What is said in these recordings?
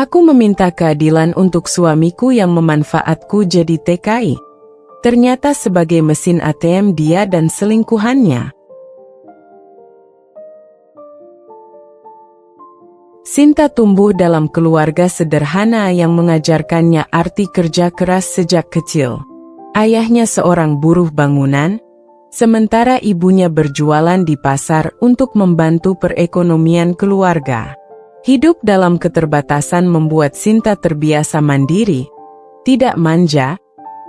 Aku meminta keadilan untuk suamiku yang memanfaatku jadi TKI. Ternyata sebagai mesin ATM dia dan selingkuhannya. Sinta tumbuh dalam keluarga sederhana yang mengajarkannya arti kerja keras sejak kecil. Ayahnya seorang buruh bangunan, sementara ibunya berjualan di pasar untuk membantu perekonomian keluarga. Hidup dalam keterbatasan membuat Sinta terbiasa mandiri, tidak manja,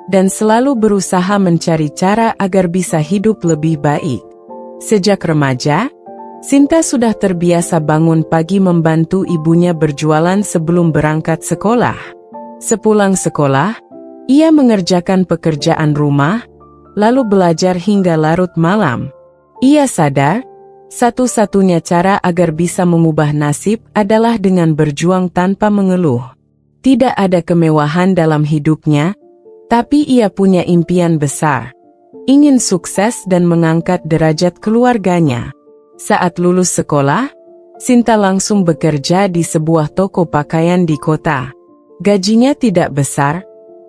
dan selalu berusaha mencari cara agar bisa hidup lebih baik. Sejak remaja, Sinta sudah terbiasa bangun pagi membantu ibunya berjualan sebelum berangkat sekolah. Sepulang sekolah, ia mengerjakan pekerjaan rumah, lalu belajar hingga larut malam. Ia sadar, satu-satunya cara agar bisa mengubah nasib adalah dengan berjuang tanpa mengeluh. Tidak ada kemewahan dalam hidupnya, tapi ia punya impian besar. Ingin sukses dan mengangkat derajat keluarganya. Saat lulus sekolah, Sinta langsung bekerja di sebuah toko pakaian di kota. Gajinya tidak besar,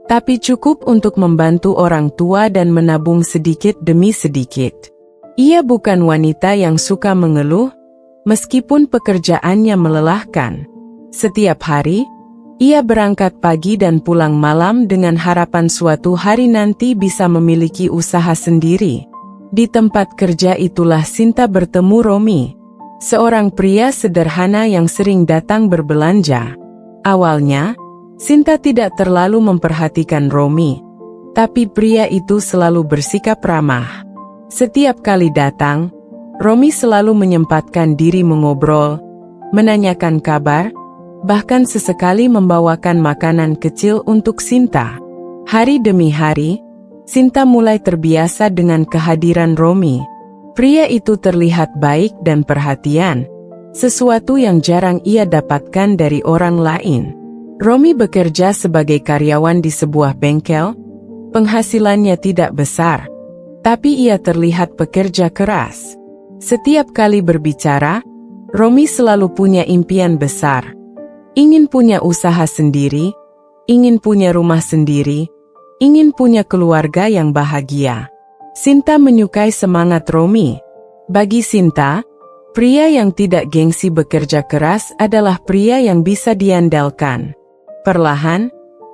tapi cukup untuk membantu orang tua dan menabung sedikit demi sedikit. Ia bukan wanita yang suka mengeluh, meskipun pekerjaannya melelahkan. Setiap hari, ia berangkat pagi dan pulang malam dengan harapan suatu hari nanti bisa memiliki usaha sendiri. Di tempat kerja itulah Sinta bertemu Romi, seorang pria sederhana yang sering datang berbelanja. Awalnya, Sinta tidak terlalu memperhatikan Romi, tapi pria itu selalu bersikap ramah. Setiap kali datang, Romi selalu menyempatkan diri mengobrol, menanyakan kabar, bahkan sesekali membawakan makanan kecil untuk Sinta. Hari demi hari, Sinta mulai terbiasa dengan kehadiran Romi. Pria itu terlihat baik dan perhatian, sesuatu yang jarang ia dapatkan dari orang lain. Romi bekerja sebagai karyawan di sebuah bengkel. Penghasilannya tidak besar, tapi ia terlihat pekerja keras. Setiap kali berbicara, Romi selalu punya impian besar. Ingin punya usaha sendiri, ingin punya rumah sendiri, ingin punya keluarga yang bahagia. Sinta menyukai semangat Romi. Bagi Sinta, pria yang tidak gengsi bekerja keras adalah pria yang bisa diandalkan. Perlahan,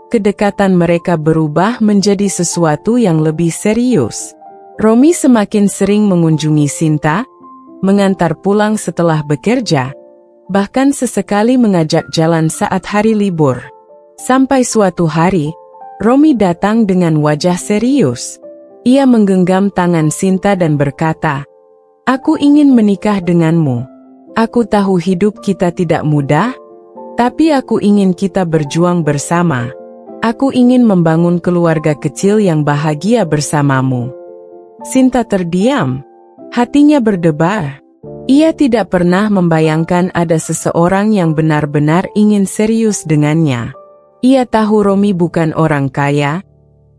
kedekatan mereka berubah menjadi sesuatu yang lebih serius. Romi semakin sering mengunjungi Sinta, mengantar pulang setelah bekerja, bahkan sesekali mengajak jalan saat hari libur. Sampai suatu hari, Romi datang dengan wajah serius. Ia menggenggam tangan Sinta dan berkata, "Aku ingin menikah denganmu. Aku tahu hidup kita tidak mudah, tapi aku ingin kita berjuang bersama. Aku ingin membangun keluarga kecil yang bahagia bersamamu." Sinta terdiam. Hatinya berdebar. Ia tidak pernah membayangkan ada seseorang yang benar-benar ingin serius dengannya. Ia tahu Romi bukan orang kaya,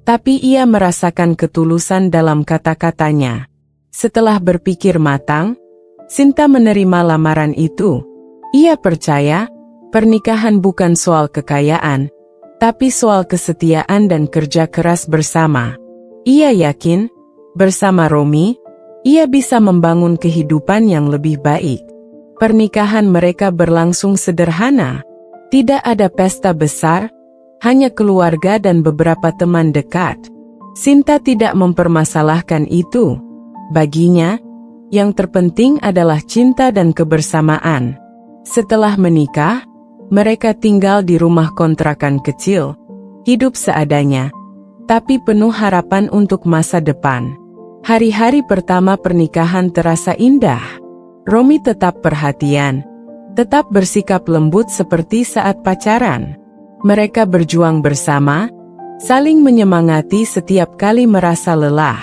tapi ia merasakan ketulusan dalam kata-katanya. Setelah berpikir matang, Sinta menerima lamaran itu. Ia percaya, pernikahan bukan soal kekayaan, tapi soal kesetiaan dan kerja keras bersama. Ia yakin, bersama Romi, ia bisa membangun kehidupan yang lebih baik. Pernikahan mereka berlangsung sederhana. Tidak ada pesta besar, hanya keluarga dan beberapa teman dekat. Sinta tidak mempermasalahkan itu. Baginya, yang terpenting adalah cinta dan kebersamaan. Setelah menikah, mereka tinggal di rumah kontrakan kecil, hidup seadanya, tapi penuh harapan untuk masa depan. Hari-hari pertama pernikahan terasa indah. Romi tetap perhatian, tetap bersikap lembut seperti saat pacaran. Mereka berjuang bersama, saling menyemangati setiap kali merasa lelah.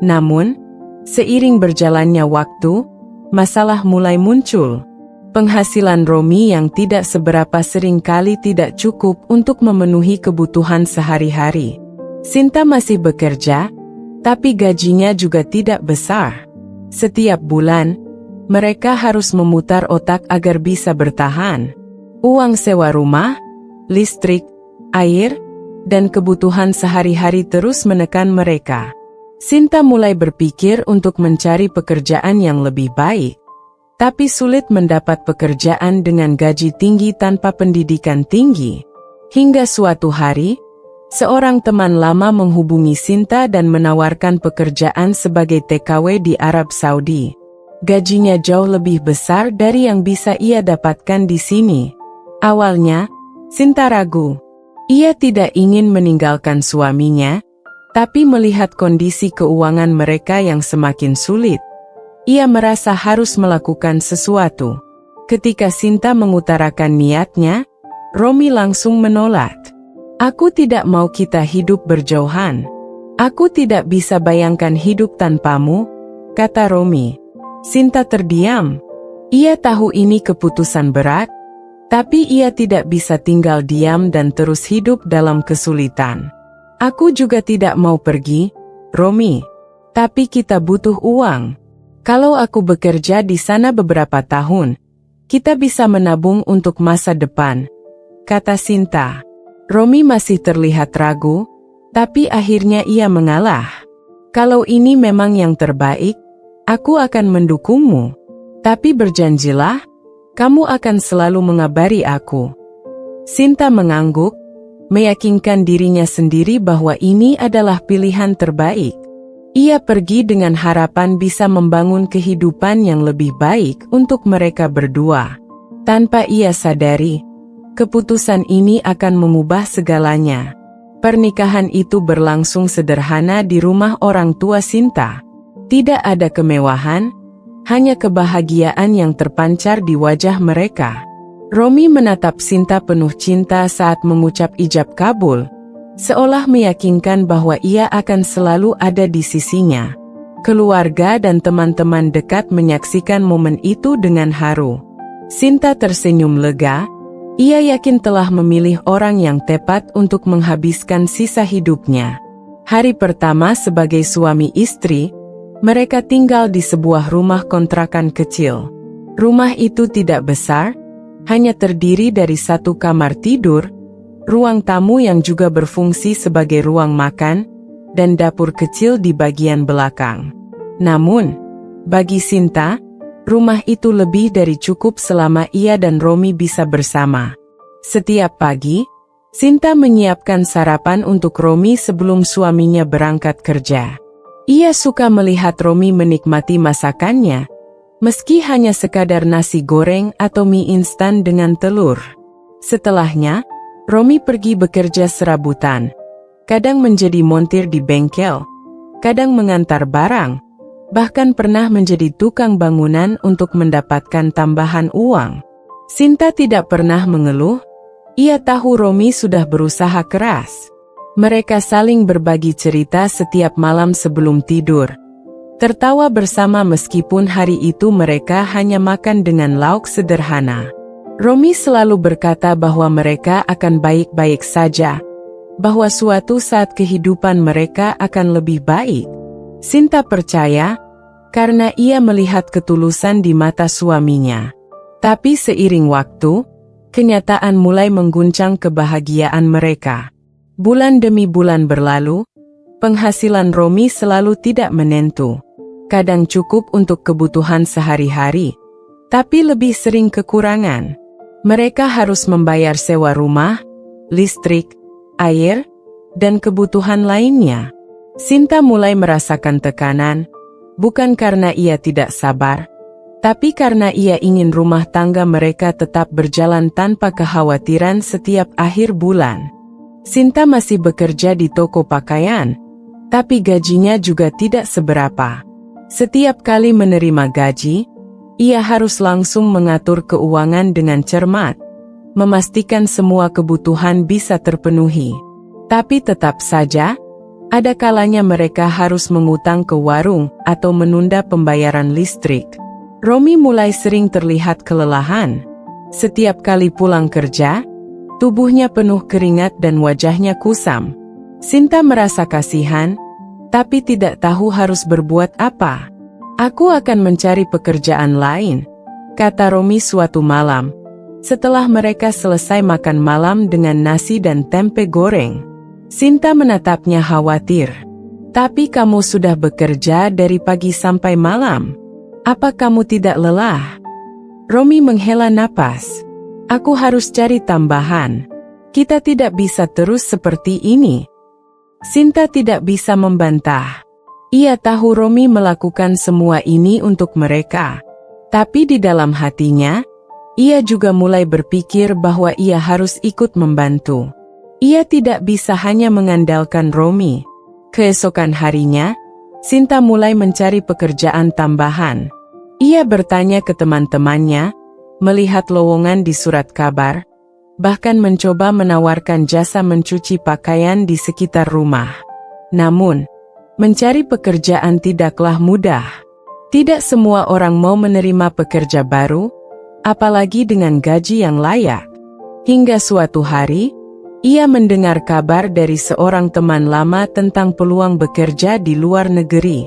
Namun, seiring berjalannya waktu, masalah mulai muncul. Penghasilan Romi yang tidak seberapa sering kali tidak cukup untuk memenuhi kebutuhan sehari-hari. Sinta masih bekerja, tapi gajinya juga tidak besar. Setiap bulan, mereka harus memutar otak agar bisa bertahan. Uang sewa rumah, listrik, air, dan kebutuhan sehari-hari terus menekan mereka. Sinta mulai berpikir untuk mencari pekerjaan yang lebih baik, tapi sulit mendapat pekerjaan dengan gaji tinggi tanpa pendidikan tinggi. Hingga suatu hari, seorang teman lama menghubungi Sinta dan menawarkan pekerjaan sebagai TKW di Arab Saudi. Gajinya jauh lebih besar dari yang bisa ia dapatkan di sini. Awalnya, Sinta ragu. Ia tidak ingin meninggalkan suaminya, tapi melihat kondisi keuangan mereka yang semakin sulit, ia merasa harus melakukan sesuatu. Ketika Sinta mengutarakan niatnya, Romi langsung menolak. "Aku tidak mau kita hidup berjauhan. Aku tidak bisa bayangkan hidup tanpamu," kata Romi. Sinta terdiam. Ia tahu ini keputusan berat, tapi ia tidak bisa tinggal diam dan terus hidup dalam kesulitan. "Aku juga tidak mau pergi, Romi. Tapi kita butuh uang. Kalau aku bekerja di sana beberapa tahun, kita bisa menabung untuk masa depan," kata Sinta. Romi masih terlihat ragu, tapi akhirnya ia mengalah. "Kalau ini memang yang terbaik, aku akan mendukungmu. Tapi berjanjilah, kamu akan selalu mengabari aku." Sinta mengangguk, meyakinkan dirinya sendiri bahwa ini adalah pilihan terbaik. Ia pergi dengan harapan bisa membangun kehidupan yang lebih baik untuk mereka berdua. Tanpa ia sadari, keputusan ini akan mengubah segalanya. Pernikahan itu berlangsung sederhana di rumah orang tua Sinta. Tidak ada kemewahan, hanya kebahagiaan yang terpancar di wajah mereka. Romi menatap Sinta penuh cinta saat mengucap ijab kabul, seolah meyakinkan bahwa ia akan selalu ada di sisinya. Keluarga dan teman-teman dekat menyaksikan momen itu dengan haru. Sinta tersenyum lega, ia yakin telah memilih orang yang tepat untuk menghabiskan sisa hidupnya. Hari pertama sebagai suami istri, mereka tinggal di sebuah rumah kontrakan kecil. Rumah itu tidak besar, hanya terdiri dari satu kamar tidur, ruang tamu yang juga berfungsi sebagai ruang makan, dan dapur kecil di bagian belakang. Namun, bagi Sinta, rumah itu lebih dari cukup selama ia dan Romi bisa bersama. Setiap pagi, Sinta menyiapkan sarapan untuk Romi sebelum suaminya berangkat kerja. Ia suka melihat Romi menikmati masakannya, meski hanya sekadar nasi goreng atau mie instan dengan telur. Setelahnya, Romi pergi bekerja serabutan. Kadang menjadi montir di bengkel, kadang mengantar barang, bahkan pernah menjadi tukang bangunan untuk mendapatkan tambahan uang. Sinta tidak pernah mengeluh, ia tahu Romi sudah berusaha keras. Mereka saling berbagi cerita setiap malam sebelum tidur, tertawa bersama meskipun hari itu mereka hanya makan dengan lauk sederhana. Romi selalu berkata bahwa mereka akan baik-baik saja, bahwa suatu saat kehidupan mereka akan lebih baik. Sinta percaya, karena ia melihat ketulusan di mata suaminya. Tapi seiring waktu, kenyataan mulai mengguncang kebahagiaan mereka. Bulan demi bulan berlalu, penghasilan Romi selalu tidak menentu. Kadang cukup untuk kebutuhan sehari-hari, tapi lebih sering kekurangan. Mereka harus membayar sewa rumah, listrik, air, dan kebutuhan lainnya. Sinta mulai merasakan tekanan, bukan karena ia tidak sabar, tapi karena ia ingin rumah tangga mereka tetap berjalan tanpa kekhawatiran setiap akhir bulan. Sinta masih bekerja di toko pakaian, tapi gajinya juga tidak seberapa. Setiap kali menerima gaji, ia harus langsung mengatur keuangan dengan cermat, memastikan semua kebutuhan bisa terpenuhi. Tapi tetap saja, ada kalanya mereka harus mengutang ke warung atau menunda pembayaran listrik. Romi mulai sering terlihat kelelahan. Setiap kali pulang kerja, tubuhnya penuh keringat dan wajahnya kusam. Sinta merasa kasihan, tapi tidak tahu harus berbuat apa. "Aku akan mencari pekerjaan lain," kata Romi suatu malam. Setelah mereka selesai makan malam dengan nasi dan tempe goreng, Sinta menatapnya khawatir. "Tapi kamu sudah bekerja dari pagi sampai malam. Apa kamu tidak lelah?" Romi menghela napas. "Aku harus cari tambahan. Kita tidak bisa terus seperti ini." Sinta tidak bisa membantah. Ia tahu Romi melakukan semua ini untuk mereka. Tapi di dalam hatinya, ia juga mulai berpikir bahwa ia harus ikut membantu. Ia tidak bisa hanya mengandalkan Romi. Keesokan harinya, Sinta mulai mencari pekerjaan tambahan. Ia bertanya ke teman-temannya, melihat lowongan di surat kabar, bahkan mencoba menawarkan jasa mencuci pakaian di sekitar rumah. Namun, mencari pekerjaan tidaklah mudah. Tidak semua orang mau menerima pekerja baru, apalagi dengan gaji yang layak. Hingga suatu hari, ia mendengar kabar dari seorang teman lama tentang peluang bekerja di luar negeri.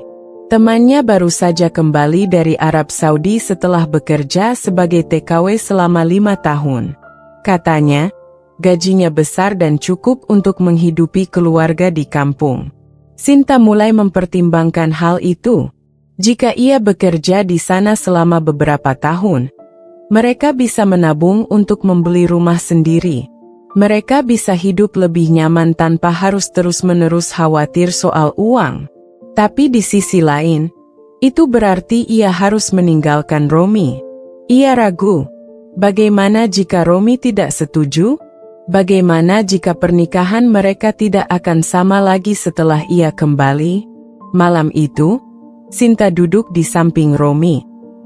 Temannya baru saja kembali dari Arab Saudi setelah bekerja sebagai TKW selama 5 tahun. Katanya, gajinya besar dan cukup untuk menghidupi keluarga di kampung. Sinta mulai mempertimbangkan hal itu. Jika ia bekerja di sana selama beberapa tahun, mereka bisa menabung untuk membeli rumah sendiri. Mereka bisa hidup lebih nyaman tanpa harus terus-menerus khawatir soal uang. Tapi di sisi lain, itu berarti ia harus meninggalkan Romi. Ia ragu. Bagaimana jika Romi tidak setuju? Bagaimana jika pernikahan mereka tidak akan sama lagi setelah ia kembali? Malam itu, Sinta duduk di samping Romi,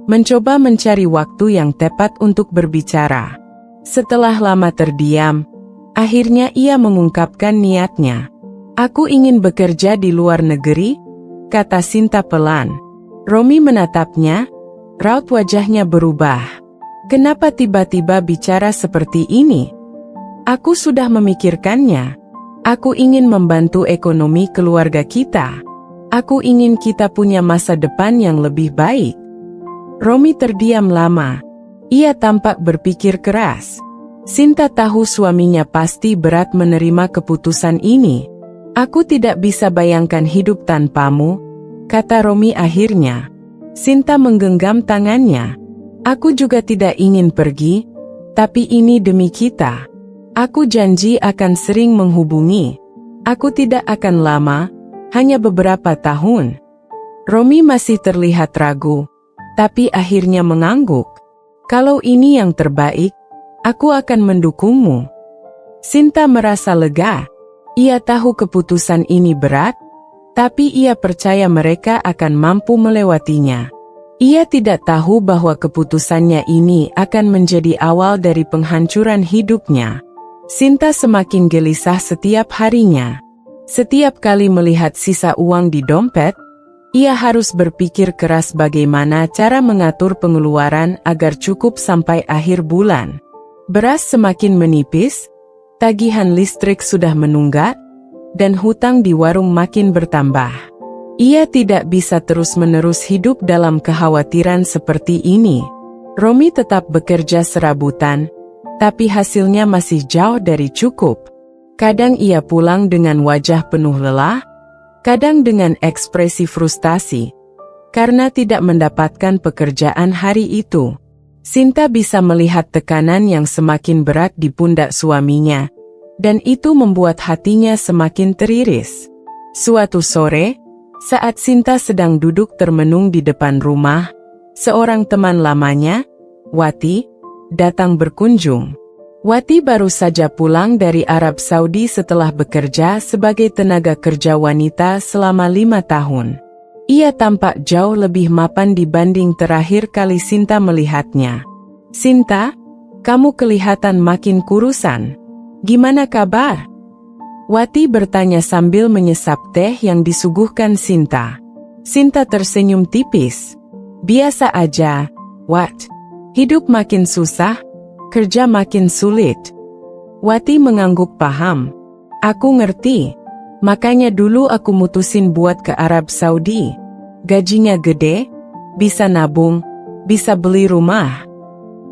mencoba mencari waktu yang tepat untuk berbicara. Setelah lama terdiam, akhirnya ia mengungkapkan niatnya. "Aku ingin bekerja di luar negeri," kata Sinta pelan. Romi menatapnya, raut wajahnya berubah. "Kenapa tiba-tiba bicara seperti ini?" "Aku sudah memikirkannya. Aku ingin membantu ekonomi keluarga kita. Aku ingin kita punya masa depan yang lebih baik." Romi terdiam lama. Ia tampak berpikir keras. Sinta tahu suaminya pasti berat menerima keputusan ini. "Aku tidak bisa bayangkan hidup tanpamu," kata Romi akhirnya. Sinta menggenggam tangannya. "Aku juga tidak ingin pergi, tapi ini demi kita. Aku janji akan sering menghubungi. Aku tidak akan lama, hanya beberapa tahun." Romi masih terlihat ragu, tapi akhirnya mengangguk. "Kalau ini yang terbaik, aku akan mendukungmu." Sinta merasa lega. Ia tahu keputusan ini berat, tapi ia percaya mereka akan mampu melewatinya. Ia tidak tahu bahwa keputusannya ini akan menjadi awal dari penghancuran hidupnya. Sinta semakin gelisah setiap harinya. Setiap kali melihat sisa uang di dompet, ia harus berpikir keras bagaimana cara mengatur pengeluaran agar cukup sampai akhir bulan. Beras semakin menipis, tagihan listrik sudah menunggak, dan hutang di warung makin bertambah. Ia tidak bisa terus-menerus hidup dalam kekhawatiran seperti ini. Romi tetap bekerja serabutan, tapi hasilnya masih jauh dari cukup. Kadang ia pulang dengan wajah penuh lelah, kadang dengan ekspresi frustasi, karena tidak mendapatkan pekerjaan hari itu. Sinta bisa melihat tekanan yang semakin berat di pundak suaminya, dan itu membuat hatinya semakin teriris. Suatu sore, saat Sinta sedang duduk termenung di depan rumah, seorang teman lamanya, Wati, datang berkunjung. Wati baru saja pulang dari Arab Saudi setelah bekerja sebagai tenaga kerja wanita selama 5 tahun. Ia tampak jauh lebih mapan dibanding terakhir kali Sinta melihatnya. "Sinta, kamu kelihatan makin kurusan. Gimana kabar?" Wati bertanya sambil menyesap teh yang disuguhkan Sinta. Sinta tersenyum tipis. "Biasa aja, Wat. Hidup makin susah, kerja makin sulit." Wati mengangguk paham. "Aku ngerti. Makanya dulu aku mutusin buat ke Arab Saudi. Gajinya gede, bisa nabung, bisa beli rumah."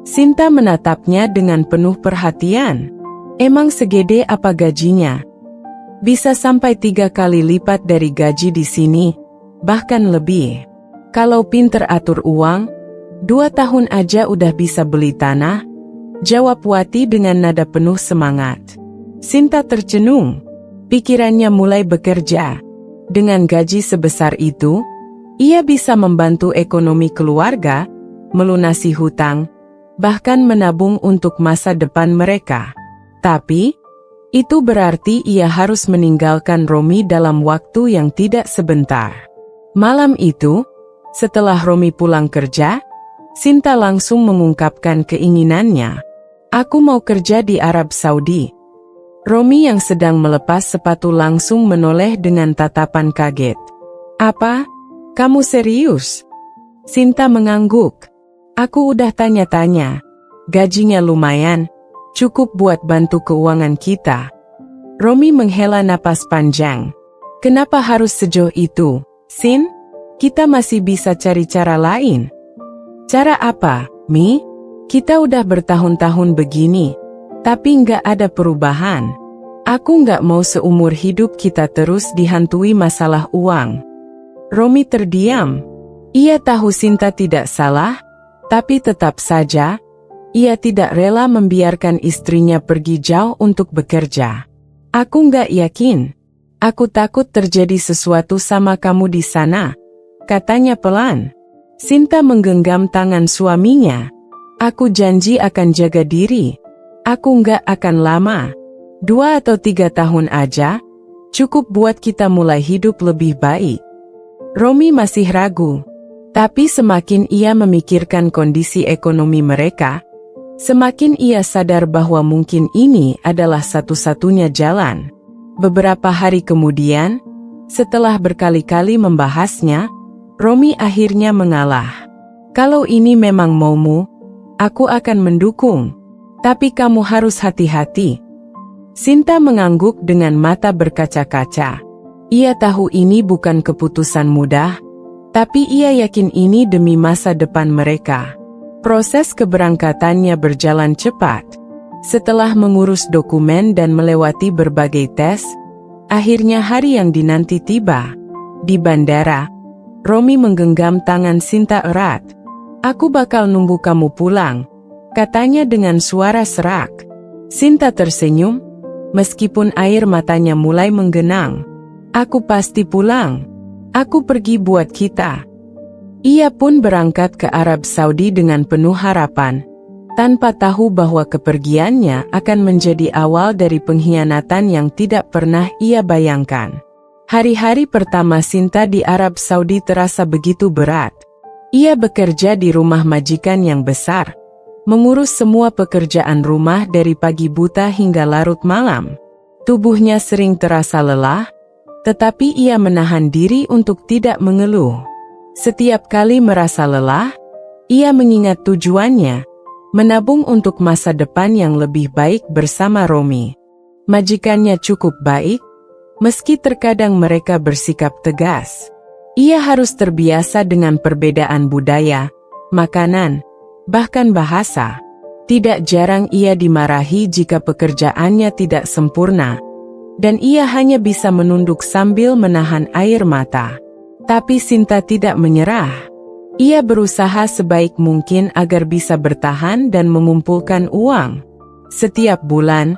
Sinta menatapnya dengan penuh perhatian. Emang segede apa gajinya? Bisa sampai 3 kali lipat dari gaji di sini, bahkan lebih. Kalau pinter atur uang, 2 tahun aja udah bisa beli tanah, jawab Wati dengan nada penuh semangat. Sinta tercenung, pikirannya mulai bekerja. Dengan gaji sebesar itu, ia bisa membantu ekonomi keluarga, melunasi hutang, bahkan menabung untuk masa depan mereka. Tapi, itu berarti ia harus meninggalkan Romi dalam waktu yang tidak sebentar. Malam itu, setelah Romi pulang kerja, Sinta langsung mengungkapkan keinginannya. Aku mau kerja di Arab Saudi. Romi yang sedang melepas sepatu langsung menoleh dengan tatapan kaget. Apa? Kamu serius? Sinta mengangguk. Aku udah tanya-tanya. Gajinya lumayan, cukup buat bantu keuangan kita. Romi menghela napas panjang. Kenapa harus sejauh itu, Sin? Kita masih bisa cari cara lain. Cara apa, Mi? Kita udah bertahun-tahun begini, tapi nggak ada perubahan. Aku nggak mau seumur hidup kita terus dihantui masalah uang. Romi terdiam. Ia tahu Sinta tidak salah, tapi tetap saja, ia tidak rela membiarkan istrinya pergi jauh untuk bekerja. Aku nggak yakin. Aku takut terjadi sesuatu sama kamu di sana, katanya pelan. Sinta menggenggam tangan suaminya. Aku janji akan jaga diri. Aku nggak akan lama. 2 atau 3 tahun aja, cukup buat kita mulai hidup lebih baik. Romi masih ragu. Tapi semakin ia memikirkan kondisi ekonomi mereka, semakin ia sadar bahwa mungkin ini adalah satu-satunya jalan. Beberapa hari kemudian, setelah berkali-kali membahasnya, Romi akhirnya mengalah. Kalau ini memang maumu, aku akan mendukung. Tapi kamu harus hati-hati. Sinta mengangguk dengan mata berkaca-kaca. Ia tahu ini bukan keputusan mudah, tapi ia yakin ini demi masa depan mereka. Proses keberangkatannya berjalan cepat. Setelah mengurus dokumen dan melewati berbagai tes, akhirnya hari yang dinanti tiba. Di bandara, Romi menggenggam tangan Sinta erat. Aku bakal nunggu kamu pulang, katanya dengan suara serak. Sinta tersenyum, meskipun air matanya mulai menggenang. Aku pasti pulang. Aku pergi buat kita. Ia pun berangkat ke Arab Saudi dengan penuh harapan, tanpa tahu bahwa kepergiannya akan menjadi awal dari pengkhianatan yang tidak pernah ia bayangkan. Hari-hari pertama Sinta di Arab Saudi terasa begitu berat. Ia bekerja di rumah majikan yang besar, mengurus semua pekerjaan rumah dari pagi buta hingga larut malam. Tubuhnya sering terasa lelah, tetapi ia menahan diri untuk tidak mengeluh. Setiap kali merasa lelah, ia mengingat tujuannya, menabung untuk masa depan yang lebih baik bersama Romi. Majikannya cukup baik, meski terkadang mereka bersikap tegas. Ia harus terbiasa dengan perbedaan budaya, makanan, bahkan bahasa. Tidak jarang ia dimarahi jika pekerjaannya tidak sempurna, dan ia hanya bisa menunduk sambil menahan air mata. Tapi Sinta tidak menyerah. Ia berusaha sebaik mungkin agar bisa bertahan dan mengumpulkan uang. Setiap bulan,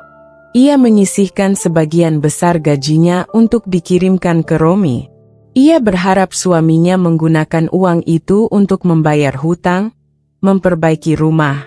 ia menyisihkan sebagian besar gajinya untuk dikirimkan ke Romi. Ia berharap suaminya menggunakan uang itu untuk membayar hutang, memperbaiki rumah,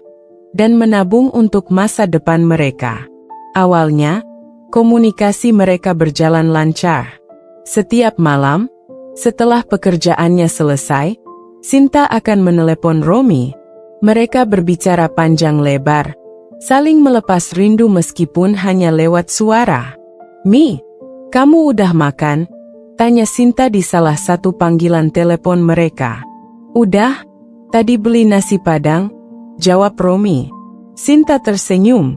dan menabung untuk masa depan mereka. Awalnya, komunikasi mereka berjalan lancar. Setiap malam, setelah pekerjaannya selesai, Sinta akan menelepon Romi. Mereka berbicara panjang lebar, saling melepas rindu meskipun hanya lewat suara. Mi, kamu udah makan? Tanya Sinta di salah satu panggilan telepon mereka. Udah, tadi beli nasi padang, jawab Romi. Sinta tersenyum.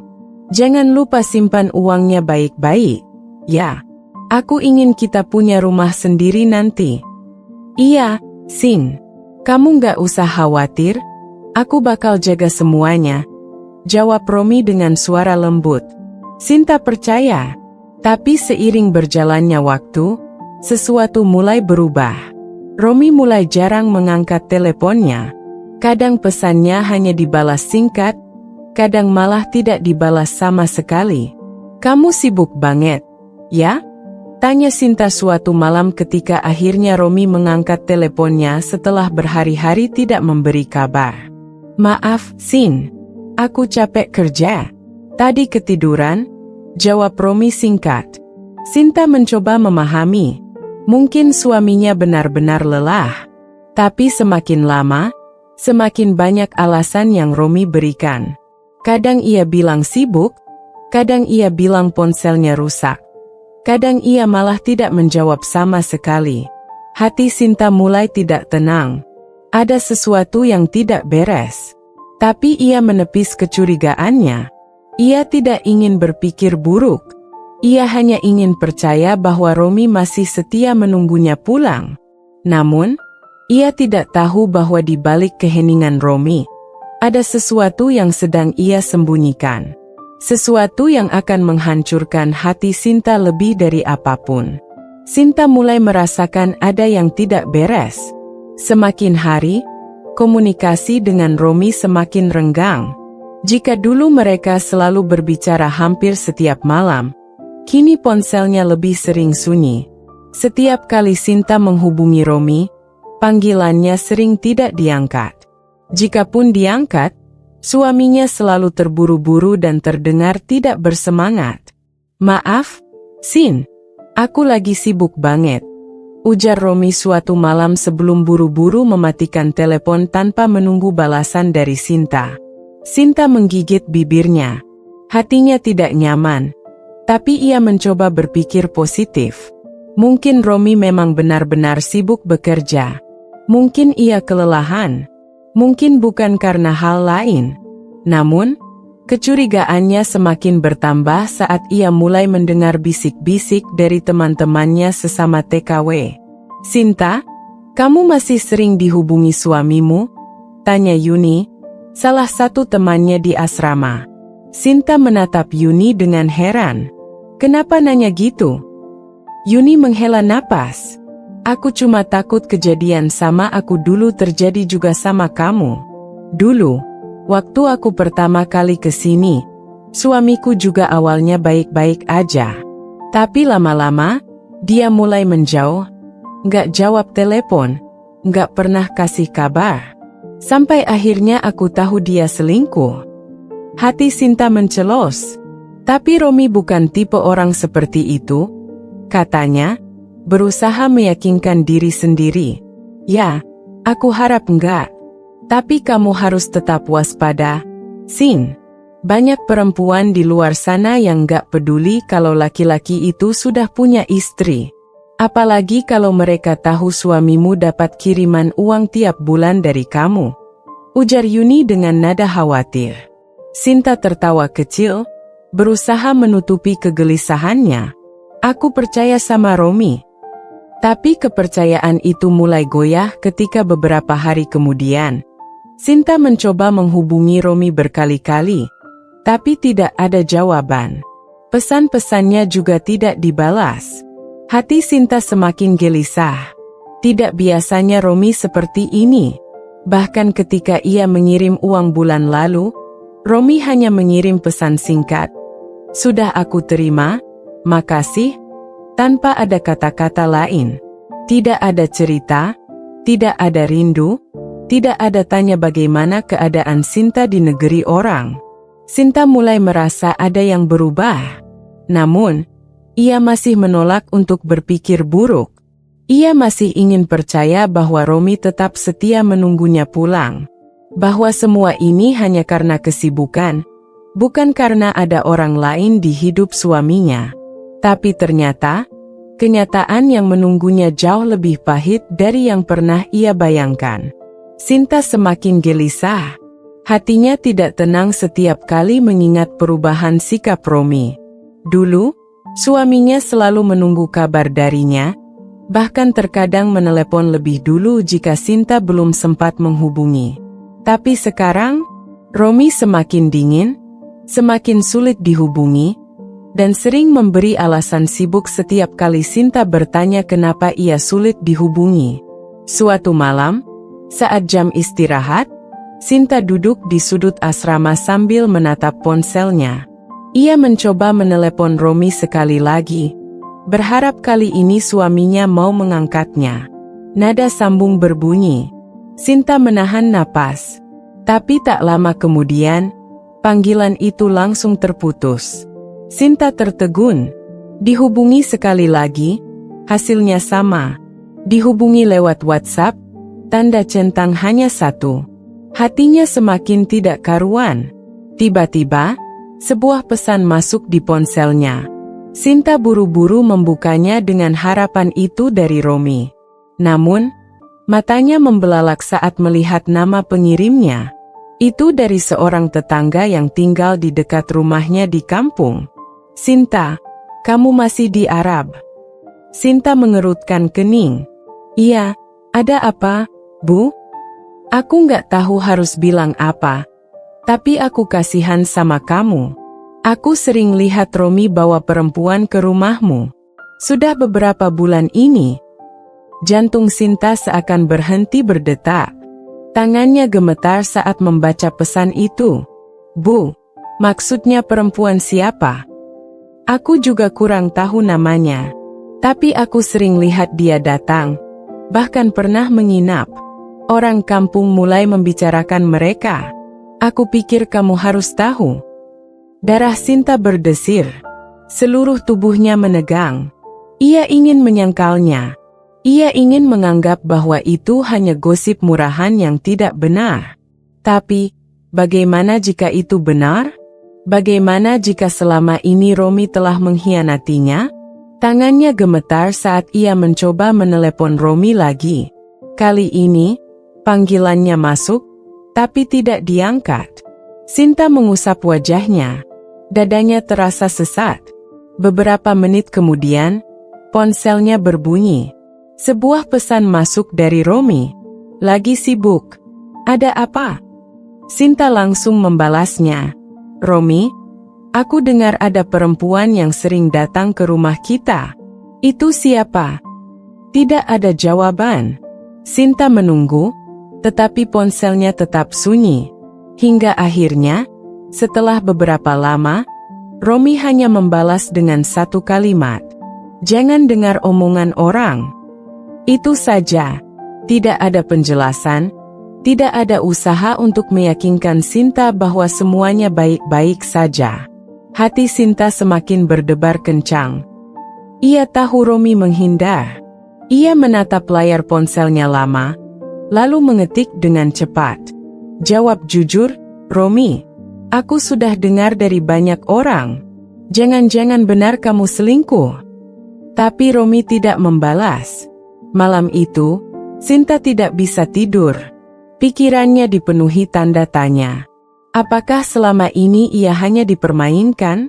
Jangan lupa simpan uangnya baik-baik. Ya, aku ingin kita punya rumah sendiri nanti. Iya, Sin. Kamu nggak usah khawatir, Aku bakal jaga semuanya, jawab Romi dengan suara lembut. Sinta percaya. Tapi seiring berjalannya waktu, sesuatu mulai berubah. Romi mulai jarang mengangkat teleponnya. Kadang pesannya hanya dibalas singkat, kadang malah tidak dibalas sama sekali. Kamu sibuk banget, ya? Tanya Sinta suatu malam ketika akhirnya Romi mengangkat teleponnya setelah berhari-hari tidak memberi kabar. Maaf, Sin. Aku capek kerja. Tadi ketiduran, jawab Romi singkat. Sinta mencoba memahami. Mungkin suaminya benar-benar lelah. Tapi semakin lama, semakin banyak alasan yang Romi berikan. Kadang ia bilang sibuk, kadang ia bilang ponselnya rusak. Kadang ia malah tidak menjawab sama sekali. Hati Sinta mulai tidak tenang. Ada sesuatu yang tidak beres. Tapi ia menepis kecurigaannya. Ia tidak ingin berpikir buruk. Ia hanya ingin percaya bahwa Romi masih setia menunggunya pulang. Namun, ia tidak tahu bahwa di balik keheningan Romi, ada sesuatu yang sedang ia sembunyikan. Sesuatu yang akan menghancurkan hati Sinta lebih dari apapun. Sinta mulai merasakan ada yang tidak beres. Semakin hari, komunikasi dengan Romi semakin renggang. Jika dulu mereka selalu berbicara hampir setiap malam, kini ponselnya lebih sering sunyi. Setiap kali Sinta menghubungi Romi, panggilannya sering tidak diangkat. Jikapun diangkat, suaminya selalu terburu-buru dan terdengar tidak bersemangat. Maaf, Sin, aku lagi sibuk banget, ujar Romi suatu malam sebelum buru-buru mematikan telepon tanpa menunggu balasan dari Sinta. Sinta menggigit bibirnya. Hatinya tidak nyaman. Tapi ia mencoba berpikir positif. Mungkin Romi memang benar-benar sibuk bekerja. Mungkin ia kelelahan. Mungkin bukan karena hal lain. Namun, kecurigaannya semakin bertambah saat ia mulai mendengar bisik-bisik dari teman-temannya sesama TKW. Sinta, kamu masih sering dihubungi suamimu? Tanya Yuni, salah satu temannya di asrama. Sinta menatap Yuni dengan heran. Kenapa nanya gitu? Yuni menghela napas. Aku cuma takut kejadian sama aku dulu terjadi juga sama kamu. Dulu, waktu aku pertama kali ke sini, suamiku juga awalnya baik-baik aja. Tapi lama-lama, dia mulai menjauh, nggak jawab telepon, nggak pernah kasih kabar. Sampai akhirnya aku tahu dia selingkuh. Hati Sinta mencelos. Tapi Romi bukan tipe orang seperti itu, katanya, berusaha meyakinkan diri sendiri. Ya, aku harap enggak. Tapi kamu harus tetap waspada, Sin. Banyak perempuan di luar sana yang enggak peduli kalau laki-laki itu sudah punya istri. Apalagi kalau mereka tahu suamimu dapat kiriman uang tiap bulan dari kamu, ujar Yuni dengan nada khawatir. Sinta tertawa kecil, berusaha menutupi kegelisahannya. Aku percaya sama Romi. Tapi kepercayaan itu mulai goyah ketika beberapa hari kemudian, Sinta mencoba menghubungi Romi berkali-kali, tapi tidak ada jawaban. Pesan-pesannya juga tidak dibalas. Hati Sinta semakin gelisah. Tidak biasanya Romi seperti ini. Bahkan ketika ia mengirim uang bulan lalu, Romi hanya mengirim pesan singkat. Sudah aku terima, makasih, tanpa ada kata-kata lain. Tidak ada cerita, tidak ada rindu, tidak ada tanya bagaimana keadaan Sinta di negeri orang. Sinta mulai merasa ada yang berubah. Namun, ia masih menolak untuk berpikir buruk. Ia masih ingin percaya bahwa Romi tetap setia menunggunya pulang. Bahwa semua ini hanya karena kesibukan, bukan karena ada orang lain di hidup suaminya. Tapi ternyata, kenyataan yang menunggunya jauh lebih pahit dari yang pernah ia bayangkan. Sinta semakin gelisah. Hatinya tidak tenang setiap kali mengingat perubahan sikap Romi. Dulu, suaminya selalu menunggu kabar darinya, bahkan terkadang menelepon lebih dulu jika Sinta belum sempat menghubungi. Tapi sekarang, Romi semakin dingin, semakin sulit dihubungi, dan sering memberi alasan sibuk setiap kali Sinta bertanya kenapa ia sulit dihubungi. Suatu malam, saat jam istirahat, Sinta duduk di sudut asrama sambil menatap ponselnya. Ia mencoba menelepon Romi sekali lagi, berharap kali ini suaminya mau mengangkatnya. Nada sambung berbunyi. Sinta menahan napas. Tapi tak lama kemudian, panggilan itu langsung terputus. Sinta tertegun. Dihubungi sekali lagi, hasilnya sama. Dihubungi lewat WhatsApp, tanda centang hanya satu. Hatinya semakin tidak karuan. Tiba-tiba, sebuah pesan masuk di ponselnya. Sinta buru-buru membukanya dengan harapan itu dari Romi. Namun, matanya membelalak saat melihat nama pengirimnya. Itu dari seorang tetangga yang tinggal di dekat rumahnya di kampung. Sinta, kamu masih di Arab? Sinta mengerutkan kening. Iya, ada apa, Bu? Aku nggak tahu harus bilang apa. Tapi aku kasihan sama kamu. Aku sering lihat Romi bawa perempuan ke rumahmu. Sudah beberapa bulan ini. Jantung Sinta seakan berhenti berdetak. Tangannya gemetar saat membaca pesan itu. Bu, maksudnya perempuan siapa? Aku juga kurang tahu namanya. Tapi aku sering lihat dia datang. Bahkan pernah menginap. Orang kampung mulai membicarakan mereka. Aku pikir kamu harus tahu. Darah Sinta berdesir. Seluruh tubuhnya menegang. Ia ingin menyangkalnya. Ia ingin menganggap bahwa itu hanya gosip murahan yang tidak benar. Tapi, bagaimana jika itu benar? Bagaimana jika selama ini Romi telah mengkhianatinya? Tangannya gemetar saat ia mencoba menelepon Romi lagi. Kali ini, panggilannya masuk, tapi tidak diangkat. Sinta mengusap wajahnya. Dadanya terasa sesat. Beberapa menit kemudian, ponselnya berbunyi. Sebuah pesan masuk dari Romi. Lagi sibuk. Ada apa? Sinta langsung membalasnya. Romi, aku dengar ada perempuan yang sering datang ke rumah kita. Itu siapa? Tidak ada jawaban. Sinta menunggu, tetapi ponselnya tetap sunyi. Hingga akhirnya, setelah beberapa lama, Romi hanya membalas dengan satu kalimat. Jangan dengar omongan orang. Itu saja. Tidak ada penjelasan, tidak ada usaha untuk meyakinkan Sinta bahwa semuanya baik-baik saja. Hati Sinta semakin berdebar kencang. Ia tahu Romi menghindar. Ia menatap layar ponselnya lama, lalu mengetik dengan cepat. Jawab jujur, Romi. Aku sudah dengar dari banyak orang. Jangan-jangan benar kamu selingkuh. Tapi Romi tidak membalas. Malam itu, Sinta tidak bisa tidur. Pikirannya dipenuhi tanda tanya. Apakah selama ini ia hanya dipermainkan?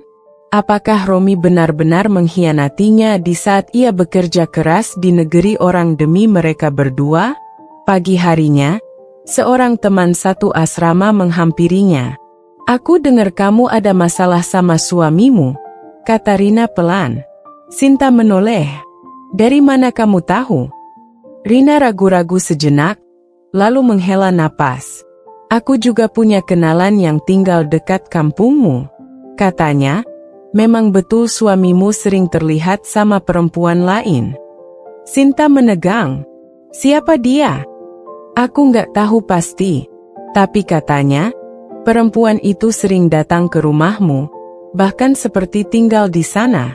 Apakah Romi benar-benar mengkhianatinya di saat ia bekerja keras di negeri orang demi mereka berdua? Pagi harinya, seorang teman satu asrama menghampirinya. Aku dengar kamu ada masalah sama suamimu, kata Rina pelan. Sinta menoleh. Dari mana kamu tahu? Rina ragu-ragu sejenak, lalu menghela napas. Aku juga punya kenalan yang tinggal dekat kampungmu. Katanya, memang betul suamimu sering terlihat sama perempuan lain. Sinta menegang. Siapa dia? Aku nggak tahu pasti. Tapi katanya, perempuan itu sering datang ke rumahmu, bahkan seperti tinggal di sana.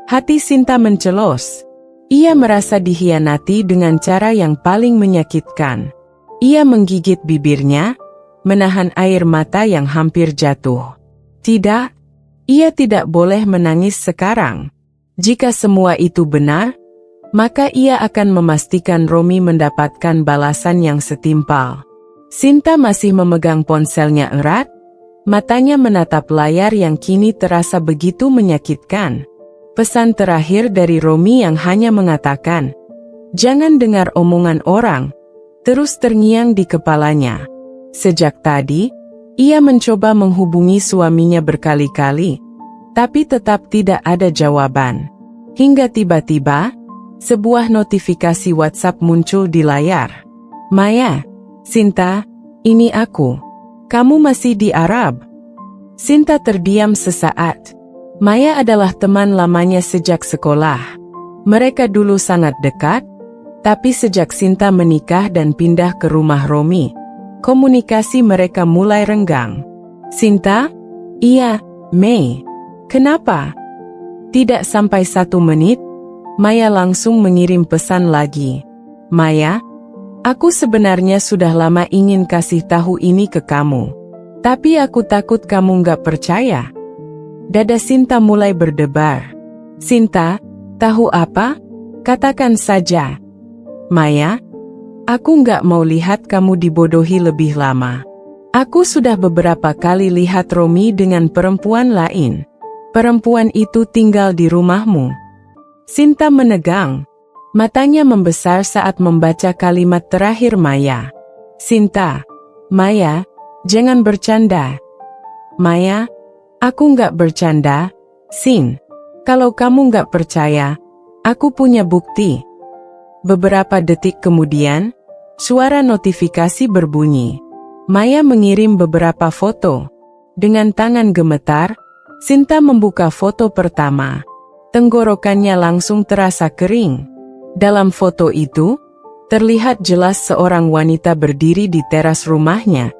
Hati Sinta mencelos. Ia merasa dikhianati dengan cara yang paling menyakitkan. Ia menggigit bibirnya, menahan air mata yang hampir jatuh. Tidak, ia tidak boleh menangis sekarang. Jika semua itu benar, maka ia akan memastikan Romi mendapatkan balasan yang setimpal. Sinta masih memegang ponselnya erat, matanya menatap layar yang kini terasa begitu menyakitkan. Pesan terakhir dari Romi yang hanya mengatakan, "Jangan dengar omongan orang," terus terngiang di kepalanya. Sejak tadi, ia mencoba menghubungi suaminya berkali-kali, tapi tetap tidak ada jawaban. Hingga tiba-tiba, sebuah notifikasi WhatsApp muncul di layar. "Maya, Sinta, ini aku. Kamu masih di Arab?" Sinta terdiam sesaat. Maya adalah teman lamanya sejak sekolah. Mereka dulu sangat dekat, tapi sejak Sinta menikah dan pindah ke rumah Romi, komunikasi mereka mulai renggang. "Sinta?" "Iya, Mei. Kenapa?" Tidak sampai 1 menit, Maya langsung mengirim pesan lagi. "Maya, aku sebenarnya sudah lama ingin kasih tahu ini ke kamu. Tapi aku takut kamu nggak percaya." Dada Sinta mulai berdebar. "Sinta, tahu apa? Katakan saja." "Maya, aku nggak mau lihat kamu dibodohi lebih lama. Aku sudah beberapa kali lihat Romi dengan perempuan lain. Perempuan itu tinggal di rumahmu." Sinta menegang. Matanya membesar saat membaca kalimat terakhir Maya. "Sinta, Maya, jangan bercanda." "Maya, aku nggak bercanda, Sin. Kalau kamu nggak percaya, aku punya bukti." Beberapa detik kemudian, suara notifikasi berbunyi. Maya mengirim beberapa foto. Dengan tangan gemetar, Sinta membuka foto pertama. Tenggorokannya langsung terasa kering. Dalam foto itu, terlihat jelas seorang wanita berdiri di teras rumahnya.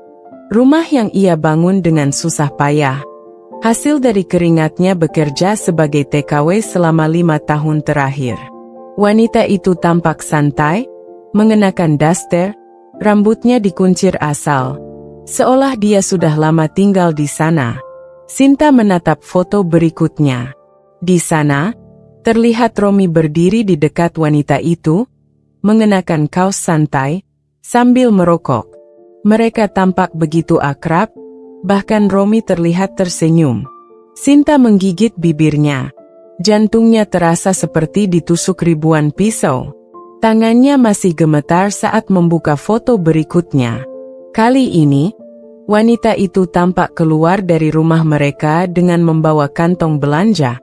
Rumah yang ia bangun dengan susah payah. Hasil dari keringatnya bekerja sebagai TKW selama 5 tahun terakhir. Wanita itu tampak santai, mengenakan daster, rambutnya dikuncir asal. Seolah dia sudah lama tinggal di sana. Sinta menatap foto berikutnya. Di sana, terlihat Romi berdiri di dekat wanita itu, mengenakan kaos santai, sambil merokok. Mereka tampak begitu akrab, bahkan Romi terlihat tersenyum. Sinta menggigit bibirnya. Jantungnya terasa seperti ditusuk ribuan pisau. Tangannya masih gemetar saat membuka foto berikutnya. Kali ini, wanita itu tampak keluar dari rumah mereka dengan membawa kantong belanja.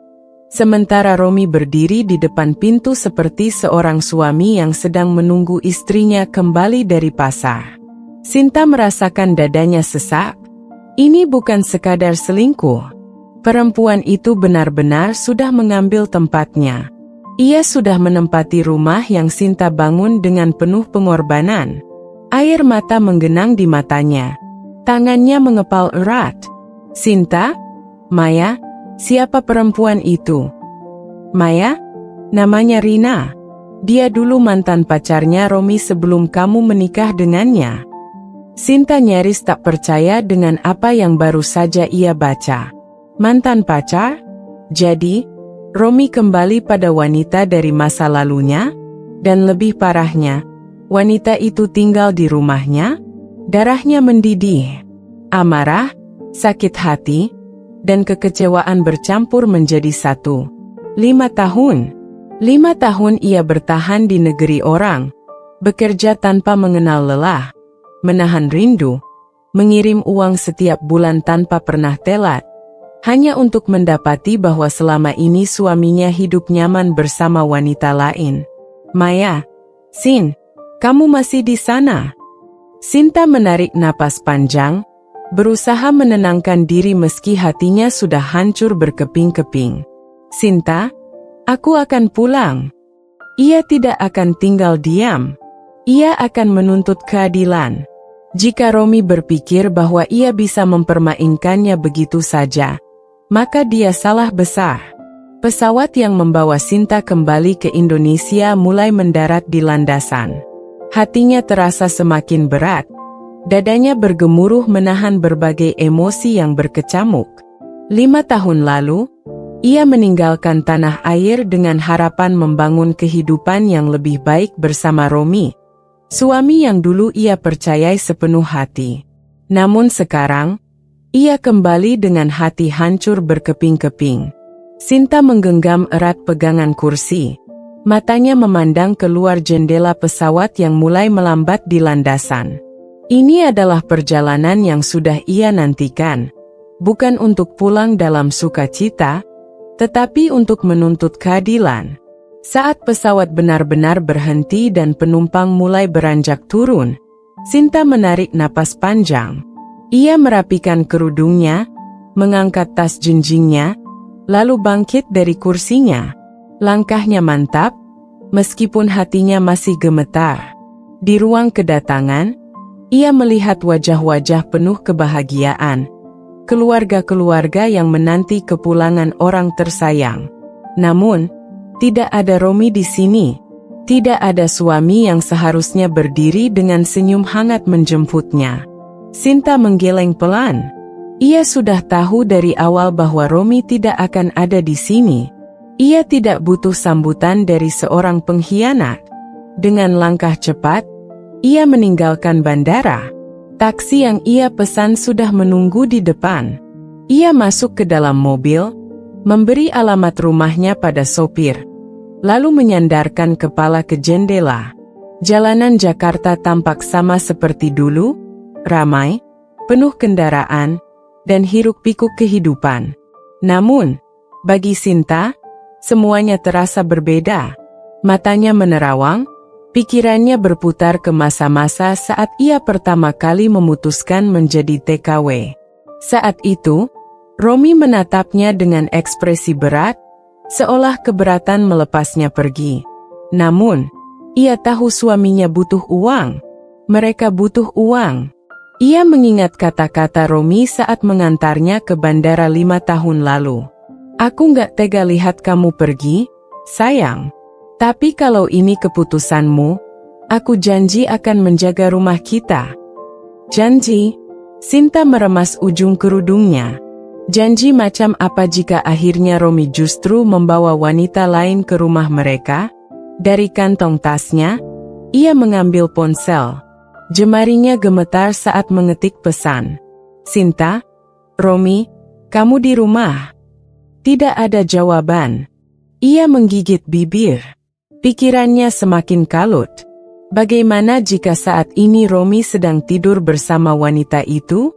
Sementara Romi berdiri di depan pintu seperti seorang suami yang sedang menunggu istrinya kembali dari pasar. Sinta merasakan dadanya sesak. Ini bukan sekadar selingkuh. Perempuan itu benar-benar sudah mengambil tempatnya. Ia sudah menempati rumah yang Sinta bangun dengan penuh pengorbanan. Air mata menggenang di matanya. Tangannya mengepal erat. "Sinta? Maya? Siapa perempuan itu?" "Maya? Namanya Rina. Dia dulu mantan pacarnya Romi sebelum kamu menikah dengannya." Sinta nyaris tak percaya dengan apa yang baru saja ia baca. Mantan pacar? Jadi, Romi kembali pada wanita dari masa lalunya? Dan lebih parahnya, wanita itu tinggal di rumahnya? Darahnya mendidih. Amarah, sakit hati, dan kekecewaan bercampur menjadi satu. 5 tahun. 5 tahun ia bertahan di negeri orang, bekerja tanpa mengenal lelah, menahan rindu, mengirim uang setiap bulan tanpa pernah telat, hanya untuk mendapati bahwa selama ini suaminya hidup nyaman bersama wanita lain. "Maya, Sin, kamu masih di sana?" Sinta menarik napas panjang, berusaha menenangkan diri meski hatinya sudah hancur berkeping-keping. "Sinta, aku akan pulang." Ia tidak akan tinggal diam. Ia akan menuntut keadilan. Jika Romi berpikir bahwa ia bisa mempermainkannya begitu saja, maka dia salah besar. Pesawat yang membawa Sinta kembali ke Indonesia mulai mendarat di landasan. Hatinya terasa semakin berat. Dadanya bergemuruh menahan berbagai emosi yang berkecamuk. 5 tahun lalu, ia meninggalkan tanah air dengan harapan membangun kehidupan yang lebih baik bersama Romi, suami yang dulu ia percayai sepenuh hati. Namun sekarang, ia kembali dengan hati hancur berkeping-keping. Sinta menggenggam erat pegangan kursi. Matanya memandang keluar jendela pesawat yang mulai melambat di landasan. Ini adalah perjalanan yang sudah ia nantikan. Bukan untuk pulang dalam sukacita, tetapi untuk menuntut keadilan. Saat pesawat benar-benar berhenti dan penumpang mulai beranjak turun, Sinta menarik napas panjang. Ia merapikan kerudungnya, mengangkat tas jenjingnya, lalu bangkit dari kursinya. Langkahnya mantap, meskipun hatinya masih gemetar. Di ruang kedatangan, ia melihat wajah-wajah penuh kebahagiaan. Keluarga-keluarga yang menanti kepulangan orang tersayang. Namun, tidak ada Romi di sini. Tidak ada suami yang seharusnya berdiri dengan senyum hangat menjemputnya. Sinta menggeleng pelan. Ia sudah tahu dari awal bahwa Romi tidak akan ada di sini. Ia tidak butuh sambutan dari seorang pengkhianat. Dengan langkah cepat, ia meninggalkan bandara. Taksi yang ia pesan sudah menunggu di depan. Ia masuk ke dalam mobil, memberi alamat rumahnya pada sopir, lalu menyandarkan kepala ke jendela. Jalanan Jakarta tampak sama seperti dulu, ramai, penuh kendaraan, dan hiruk-pikuk kehidupan. Namun, bagi Sinta, semuanya terasa berbeda. Matanya menerawang, pikirannya berputar ke masa-masa saat ia pertama kali memutuskan menjadi TKW. Saat itu, Romi menatapnya dengan ekspresi berat, seolah keberatan melepasnya pergi. Namun, ia tahu suaminya butuh uang. Mereka butuh uang. Ia mengingat kata-kata Romi saat mengantarnya ke bandara 5 tahun lalu. "Aku nggak tega lihat kamu pergi, sayang. Tapi kalau ini keputusanmu, aku janji akan menjaga rumah kita." "Janji?" Sinta meremas ujung kerudungnya. Janji macam apa jika akhirnya Romi justru membawa wanita lain ke rumah mereka? Dari kantong tasnya, ia mengambil ponsel. Jemarinya gemetar saat mengetik pesan. "Sinta, Romi, kamu di rumah?" Tidak ada jawaban. Ia menggigit bibir. Pikirannya semakin kalut. Bagaimana jika saat ini Romi sedang tidur bersama wanita itu?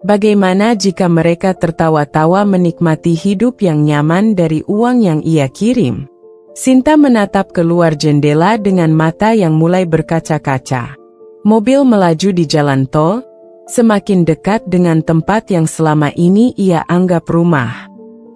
Bagaimana jika mereka tertawa-tawa menikmati hidup yang nyaman dari uang yang ia kirim? Sinta menatap keluar jendela dengan mata yang mulai berkaca-kaca. Mobil melaju di jalan tol, semakin dekat dengan tempat yang selama ini ia anggap rumah.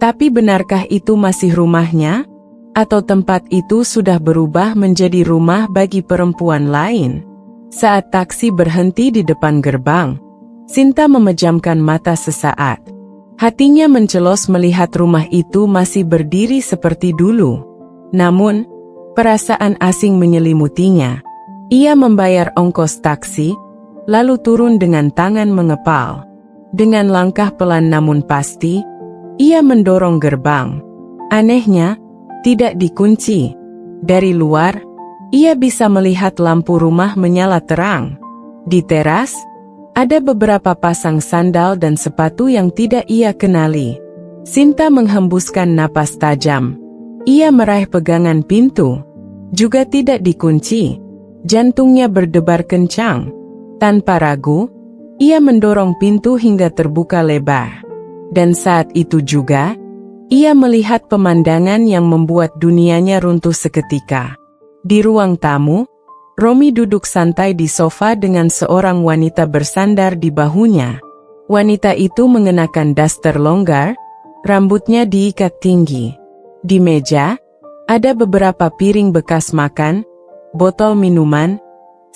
Tapi benarkah itu masih rumahnya? Atau tempat itu sudah berubah menjadi rumah bagi perempuan lain? Saat taksi berhenti di depan gerbang, Sinta memejamkan mata sesaat. Hatinya mencelos melihat rumah itu masih berdiri seperti dulu. Namun, perasaan asing menyelimutinya. Ia membayar ongkos taksi, lalu turun dengan tangan mengepal. Dengan langkah pelan namun pasti, ia mendorong gerbang. Anehnya, tidak dikunci. Dari luar, ia bisa melihat lampu rumah menyala terang. Di teras, ada beberapa pasang sandal dan sepatu yang tidak ia kenali. Sinta menghembuskan napas tajam. Ia meraih pegangan pintu. Juga tidak dikunci. Jantungnya berdebar kencang. Tanpa ragu, ia mendorong pintu hingga terbuka lebar. Dan saat itu juga, ia melihat pemandangan yang membuat dunianya runtuh seketika. Di ruang tamu, Romi duduk santai di sofa dengan seorang wanita bersandar di bahunya. Wanita itu mengenakan daster longgar, rambutnya diikat tinggi. Di meja, ada beberapa piring bekas makan, botol minuman,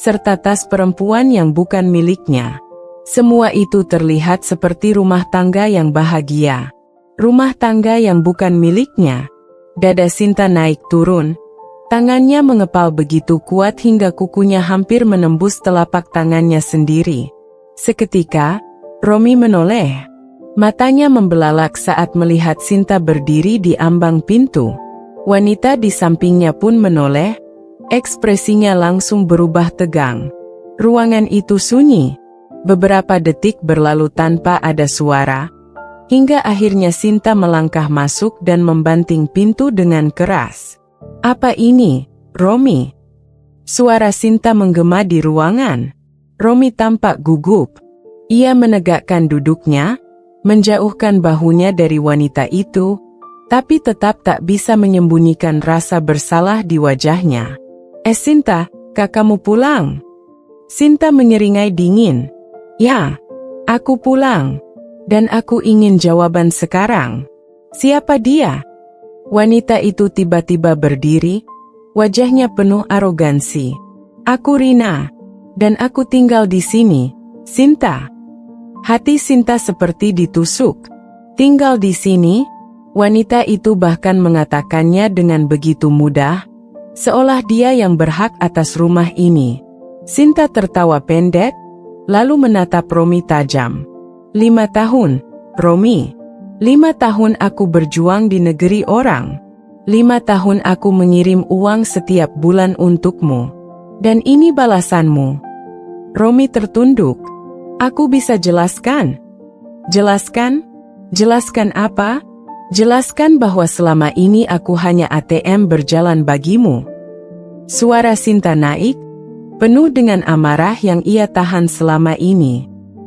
serta tas perempuan yang bukan miliknya. Semua itu terlihat seperti rumah tangga yang bahagia. Rumah tangga yang bukan miliknya. Dada Sinta naik turun. Tangannya mengepal begitu kuat hingga kukunya hampir menembus telapak tangannya sendiri. Seketika, Romi menoleh. Matanya membelalak saat melihat Sinta berdiri di ambang pintu. Wanita di sampingnya pun menoleh. Ekspresinya langsung berubah tegang. Ruangan itu sunyi. Beberapa detik berlalu tanpa ada suara. Hingga akhirnya Sinta melangkah masuk dan membanting pintu dengan keras. "Apa ini, Romi?" Suara Sinta menggema di ruangan. Romi tampak gugup. Ia menegakkan duduknya, menjauhkan bahunya dari wanita itu, tapi tetap tak bisa menyembunyikan rasa bersalah di wajahnya. Sinta, kakakmu pulang?" Sinta menyeringai dingin. "Ya, aku pulang. Dan aku ingin jawaban sekarang. Siapa dia?" Wanita itu tiba-tiba berdiri, wajahnya penuh arogansi. "Aku Rina. Dan aku tinggal di sini, Sinta." Hati Sinta seperti ditusuk. "Tinggal di sini?" Wanita itu bahkan mengatakannya dengan begitu mudah, seolah dia yang berhak atas rumah ini. Sinta tertawa pendek, lalu menatap Romi tajam. 5 tahun, Romi. 5 tahun aku berjuang di negeri orang. 5 tahun aku mengirim uang setiap bulan untukmu. Dan ini balasanmu." Romi tertunduk. "Aku bisa jelaskan." "Jelaskan? Jelaskan apa?" "Jelaskan bahwa selama ini aku hanya ATM berjalan bagimu." Suara Sinta naik, penuh dengan amarah yang ia tahan selama ini.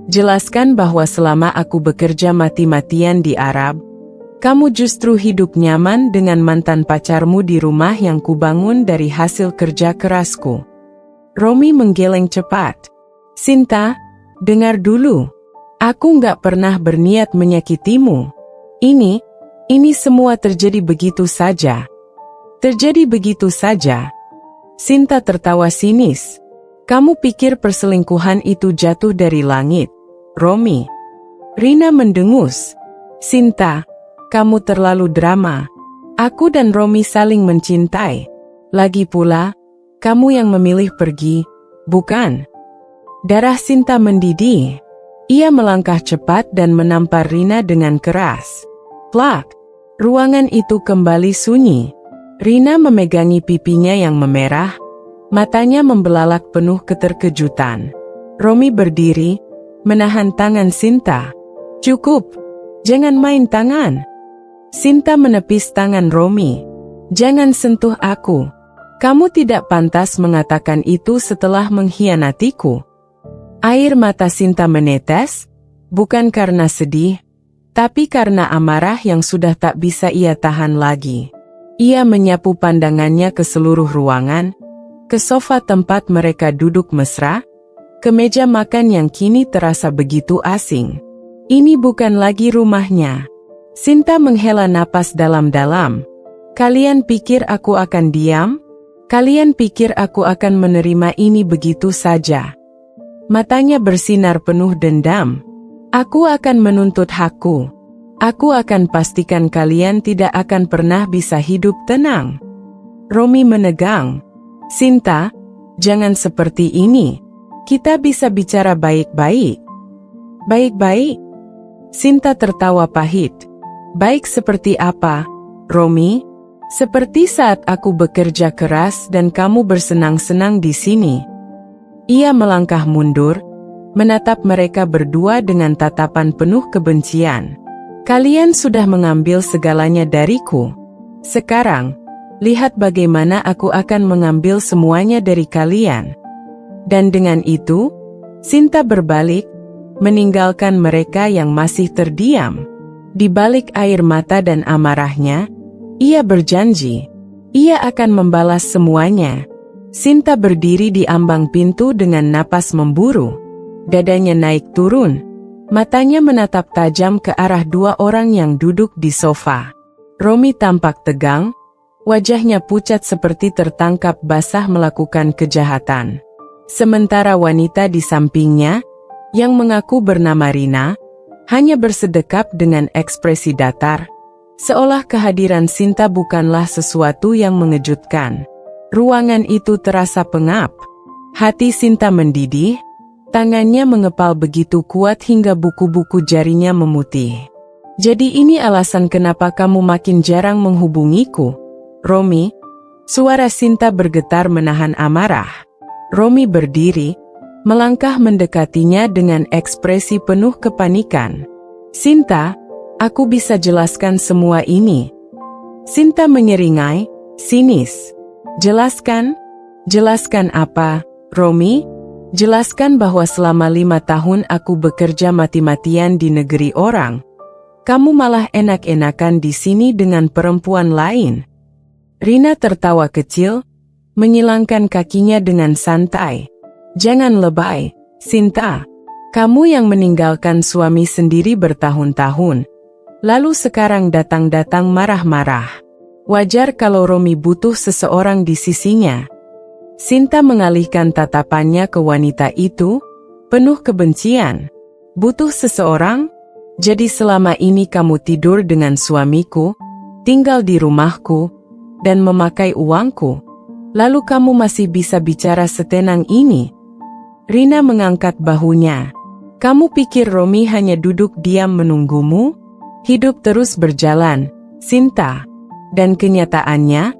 "Jelaskan bahwa selama aku bekerja mati-matian di Arab, kamu justru hidup nyaman dengan mantan pacarmu di rumah yang kubangun dari hasil kerja kerasku." Romi menggeleng cepat. "Sinta, dengar dulu. Aku nggak pernah berniat menyakitimu. Ini semua terjadi begitu saja." "Terjadi begitu saja?" Sinta tertawa sinis. "Kamu pikir perselingkuhan itu jatuh dari langit, Romi?" Rina mendengus. "Sinta, kamu terlalu drama. Aku dan Romi saling mencintai. Lagi pula, kamu yang memilih pergi, bukan?" Darah Sinta mendidih. Ia melangkah cepat dan menampar Rina dengan keras. Plak! Ruangan itu kembali sunyi. Rina memegangi pipinya yang memerah, matanya membelalak penuh keterkejutan. Romi berdiri, menahan tangan Sinta. "Cukup, jangan main tangan." Sinta menepis tangan Romi. "Jangan sentuh aku. Kamu tidak pantas mengatakan itu setelah mengkhianatiku." Air mata Sinta menetes, bukan karena sedih, tapi karena amarah yang sudah tak bisa ia tahan lagi. Ia menyapu pandangannya ke seluruh ruangan, ke sofa tempat mereka duduk mesra, ke meja makan yang kini terasa begitu asing. Ini bukan lagi rumahnya. Sinta menghela napas dalam-dalam. "Kalian pikir aku akan diam? Kalian pikir aku akan menerima ini begitu saja?" Matanya bersinar penuh dendam. "Aku akan menuntut hakku. Aku akan pastikan kalian tidak akan pernah bisa hidup tenang." Romi menegang. "Sinta, jangan seperti ini. Kita bisa bicara baik-baik." "Baik-baik?" Sinta tertawa pahit. "Baik seperti apa, Romi?" "Seperti saat aku bekerja keras dan kamu bersenang-senang di sini." Ia melangkah mundur, menatap mereka berdua dengan tatapan penuh kebencian. "Kalian sudah mengambil segalanya dariku. Sekarang, lihat bagaimana aku akan mengambil semuanya dari kalian." Dan dengan itu, Sinta berbalik, meninggalkan mereka yang masih terdiam. Di balik air mata dan amarahnya, ia berjanji, ia akan membalas semuanya. Sinta berdiri di ambang pintu dengan napas memburu. Dadanya naik turun. Matanya menatap tajam ke arah 2 orang yang duduk di sofa. Romi tampak tegang, wajahnya pucat seperti tertangkap basah melakukan kejahatan. Sementara wanita di sampingnya, yang mengaku bernama Rina, hanya bersedekap dengan ekspresi datar, seolah kehadiran Sinta bukanlah sesuatu yang mengejutkan. Ruangan itu terasa pengap. Hati Sinta mendidih, tangannya mengepal begitu kuat hingga buku-buku jarinya memutih. "Jadi ini alasan kenapa kamu makin jarang menghubungiku, Romi?" Suara Sinta bergetar menahan amarah. Romi berdiri, melangkah mendekatinya dengan ekspresi penuh kepanikan. "Sinta, aku bisa jelaskan semua ini." Sinta menyeringai, sinis. "Jelaskan? Jelaskan apa, Romi?" Jelaskan bahwa selama 5 tahun aku bekerja mati-matian di negeri orang. Kamu malah enak-enakan di sini dengan perempuan lain. Rina tertawa kecil, menyilangkan kakinya dengan santai. Jangan lebay, Sinta. Kamu yang meninggalkan suami sendiri bertahun-tahun. Lalu sekarang datang-datang marah-marah. Wajar kalau Romi butuh seseorang di sisinya. Sinta mengalihkan tatapannya ke wanita itu, penuh kebencian. Butuh seseorang? Jadi selama ini kamu tidur dengan suamiku, tinggal di rumahku, dan memakai uangku. Lalu kamu masih bisa bicara setenang ini? Rina mengangkat bahunya. Kamu pikir Romi hanya duduk diam menunggumu? Hidup terus berjalan, Sinta. Dan kenyataannya,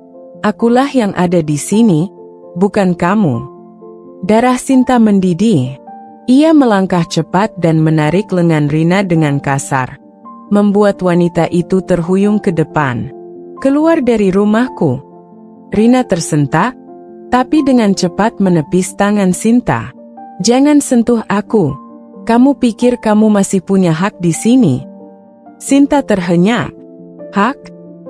akulah yang ada di sini, bukan kamu. Darah Sinta mendidih. Ia melangkah cepat dan menarik lengan Rina dengan kasar, membuat wanita itu terhuyung ke depan. Keluar dari rumahku. Rina tersentak, tapi dengan cepat menepis tangan Sinta. Jangan sentuh aku. Kamu pikir kamu masih punya hak di sini? Sinta terhenyak. Hak?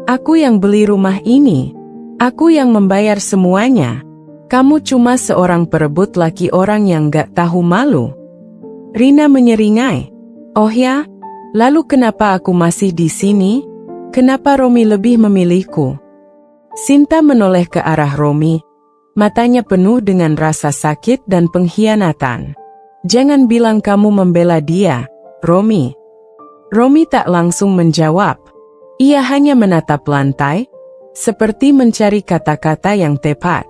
Aku yang beli rumah ini. Aku yang membayar semuanya. Kamu cuma seorang perebut laki orang yang gak tahu malu. Rina menyeringai. Oh ya? Lalu kenapa aku masih di sini? Kenapa Romi lebih memilihku? Sinta menoleh ke arah Romi. Matanya penuh dengan rasa sakit dan pengkhianatan. Jangan bilang kamu membela dia, Romi. Romi tak langsung menjawab. Ia hanya menatap lantai, seperti mencari kata-kata yang tepat.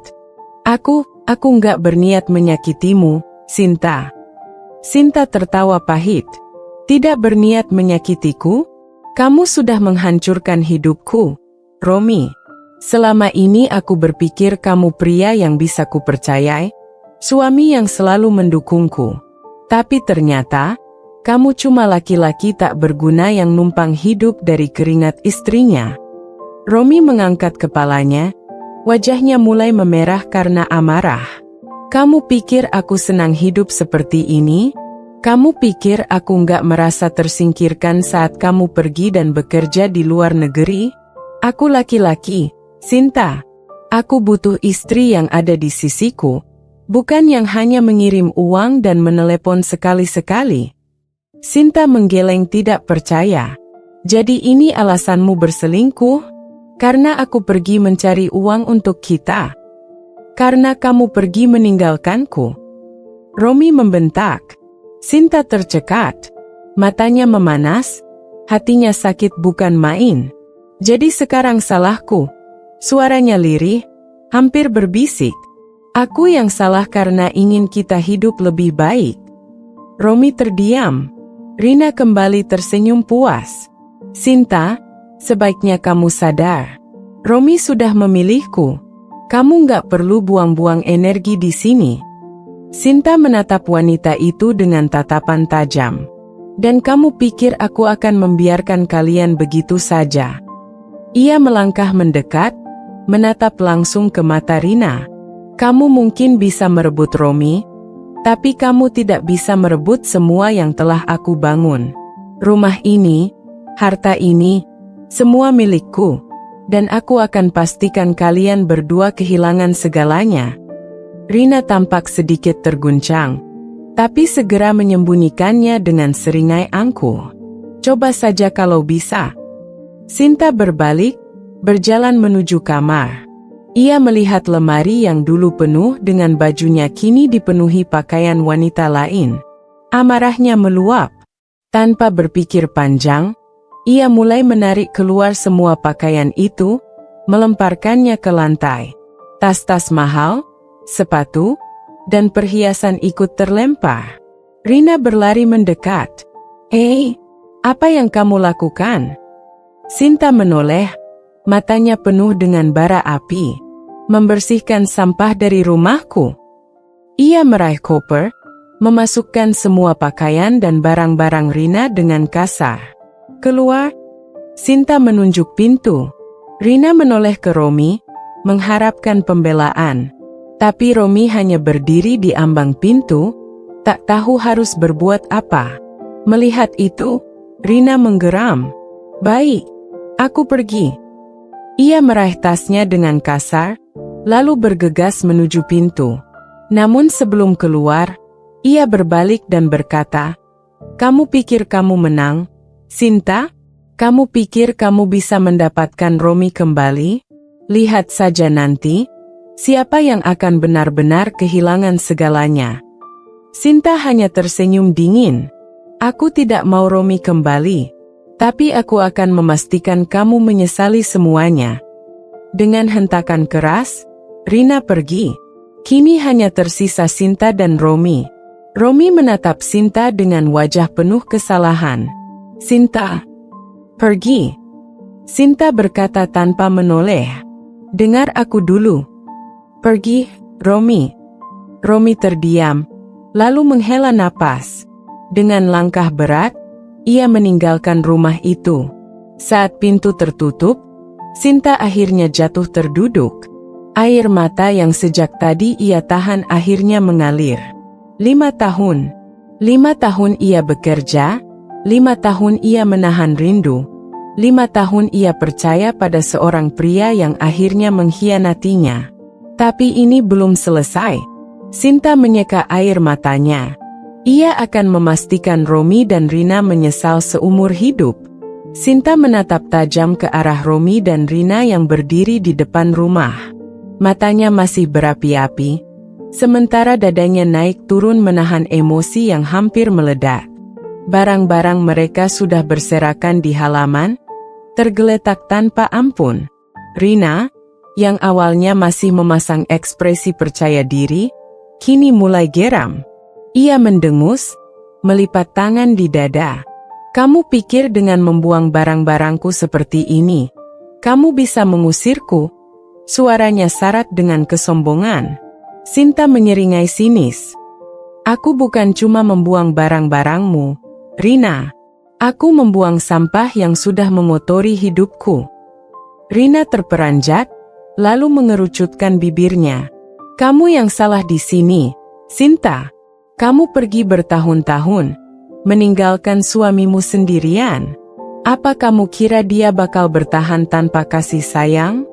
Aku nggak berniat menyakitimu, Sinta. Sinta tertawa pahit. Tidak berniat menyakitiku? Kamu sudah menghancurkan hidupku, Romi. Selama ini aku berpikir kamu pria yang bisa kupercayai, suami yang selalu mendukungku. Tapi ternyata, kamu cuma laki-laki tak berguna yang numpang hidup dari keringat istrinya. Romi mengangkat kepalanya. Wajahnya mulai memerah karena amarah. Kamu pikir aku senang hidup seperti ini? Kamu pikir aku nggak merasa tersingkirkan saat kamu pergi dan bekerja di luar negeri? Aku laki-laki, Sinta. Aku butuh istri yang ada di sisiku, bukan yang hanya mengirim uang dan menelepon sekali-sekali. Sinta menggeleng tidak percaya. Jadi ini alasanmu berselingkuh? Karena aku pergi mencari uang untuk kita. Karena kamu pergi meninggalkanku. Romi membentak. Sinta tercekat. Matanya memanas. Hatinya sakit bukan main. Jadi sekarang salahku. Suaranya lirih, hampir berbisik. Aku yang salah karena ingin kita hidup lebih baik. Romi terdiam. Rina kembali tersenyum puas. Sinta, sebaiknya kamu sadar. Romi sudah memilihku. Kamu nggak perlu buang-buang energi di sini. Sinta menatap wanita itu dengan tatapan tajam. Dan kamu pikir aku akan membiarkan kalian begitu saja? Ia melangkah mendekat, menatap langsung ke mata Rina. Kamu mungkin bisa merebut Romi, tapi kamu tidak bisa merebut semua yang telah aku bangun. Rumah ini, harta ini, semua milikku, dan aku akan pastikan kalian berdua kehilangan segalanya. Rina tampak sedikit terguncang, tapi segera menyembunyikannya dengan seringai angkuh. Coba saja kalau bisa. Sinta berbalik, berjalan menuju kamar. Ia melihat lemari yang dulu penuh dengan bajunya kini dipenuhi pakaian wanita lain. Amarahnya meluap. Tanpa berpikir panjang, ia mulai menarik keluar semua pakaian itu, melemparkannya ke lantai. Tas-tas mahal, sepatu, dan perhiasan ikut terlempar. Rina berlari mendekat. Apa yang kamu lakukan? Sinta menoleh, matanya penuh dengan bara api. Membersihkan sampah dari rumahku. Ia meraih koper, memasukkan semua pakaian dan barang-barang Rina dengan kasar. Keluar. Sinta menunjuk pintu. Rina menoleh ke Romi, mengharapkan pembelaan. Tapi Romi hanya berdiri di ambang pintu, tak tahu harus berbuat apa. Melihat itu, Rina menggeram. "Baik, aku pergi." Ia meraih tasnya dengan kasar, lalu bergegas menuju pintu. Namun sebelum keluar, ia berbalik dan berkata, "Kamu pikir kamu menang, Sinta? Kamu pikir kamu bisa mendapatkan Romi kembali? Lihat saja nanti, siapa yang akan benar-benar kehilangan segalanya." Sinta hanya tersenyum dingin. "Aku tidak mau Romi kembali, tapi aku akan memastikan kamu menyesali semuanya." Dengan hentakan keras, Rina pergi. Kini hanya tersisa Sinta dan Romi. Romi menatap Sinta dengan wajah penuh kesalahan. "Sinta, pergi." Sinta berkata tanpa menoleh. "Dengar aku dulu." "Pergi, Romi." Romi terdiam, lalu menghela napas. Dengan langkah berat, ia meninggalkan rumah itu. Saat pintu tertutup, Sinta akhirnya jatuh terduduk. Air mata yang sejak tadi ia tahan akhirnya mengalir. 5 tahun. 5 tahun ia bekerja, 5 tahun ia menahan rindu, 5 tahun ia percaya pada seorang pria yang akhirnya mengkhianatinya. Tapi ini belum selesai. Sinta menyeka air matanya. Ia akan memastikan Romi dan Rina menyesal seumur hidup. Sinta menatap tajam ke arah Romi dan Rina yang berdiri di depan rumah. Matanya masih berapi-api, sementara dadanya naik turun menahan emosi yang hampir meledak. Barang-barang mereka sudah berserakan di halaman, tergeletak tanpa ampun. Rina, yang awalnya masih memasang ekspresi percaya diri, kini mulai geram. Ia mendengus, melipat tangan di dada. "Kamu pikir dengan membuang barang-barangku seperti ini, kamu bisa mengusirku?" Suaranya syarat dengan kesombongan. Sinta menyeringai sinis. "Aku bukan cuma membuang barang-barangmu, Rina. Aku membuang sampah yang sudah mengotori hidupku." Rina terperanjat, lalu mengerucutkan bibirnya. "Kamu yang salah di sini, Sinta. Kamu pergi bertahun-tahun, meninggalkan suamimu sendirian. Apa kamu kira dia bakal bertahan tanpa kasih sayang?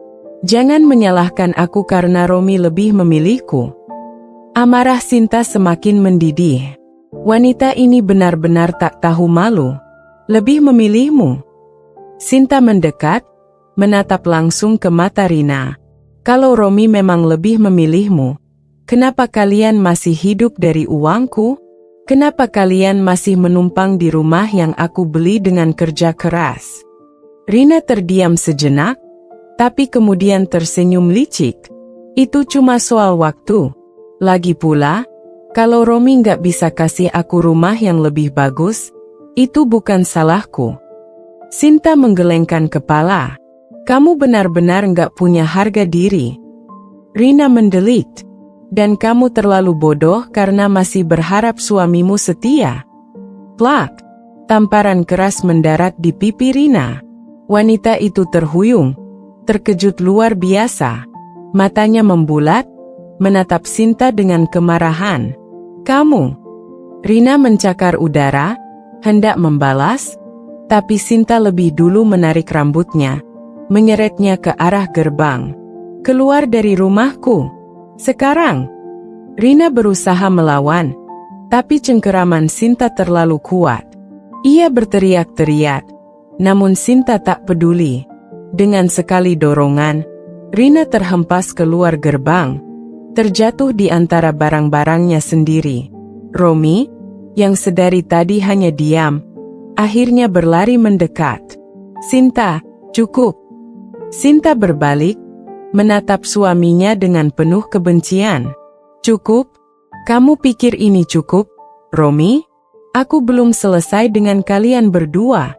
Jangan menyalahkan aku karena Romi lebih memilihku." Amarah Sinta semakin mendidih. Wanita ini benar-benar tak tahu malu. "Lebih memilihmu?" Sinta mendekat, menatap langsung ke mata Rina. "Kalau Romi memang lebih memilihmu, kenapa kalian masih hidup dari uangku? Kenapa kalian masih menumpang di rumah yang aku beli dengan kerja keras?" Rina terdiam sejenak, tapi kemudian tersenyum licik. "Itu cuma soal waktu. Lagi pula, kalau Romi nggak bisa kasih aku rumah yang lebih bagus, itu bukan salahku." Sinta menggelengkan kepala. "Kamu benar-benar nggak punya harga diri." Rina mendelik. "Dan kamu terlalu bodoh karena masih berharap suamimu setia." Plak! Tamparan keras mendarat di pipi Rina. Wanita itu terhuyung, terkejut luar biasa. Matanya membulat, menatap Sinta dengan kemarahan. "Kamu?" Rina mencakar udara, hendak membalas, tapi Sinta lebih dulu menarik rambutnya, menyeretnya ke arah gerbang. "Keluar dari rumahku, sekarang!" Rina berusaha melawan, tapi cengkeraman Sinta terlalu kuat. Ia berteriak-teriak, namun Sinta tak peduli. Dengan sekali dorongan, Rina terhempas keluar gerbang, terjatuh di antara barang-barangnya sendiri. Romi, yang sedari tadi hanya diam, akhirnya berlari mendekat. "Sinta, cukup!" Sinta berbalik, menatap suaminya dengan penuh kebencian. "Cukup? Kamu pikir ini cukup, Romi? Aku belum selesai dengan kalian berdua."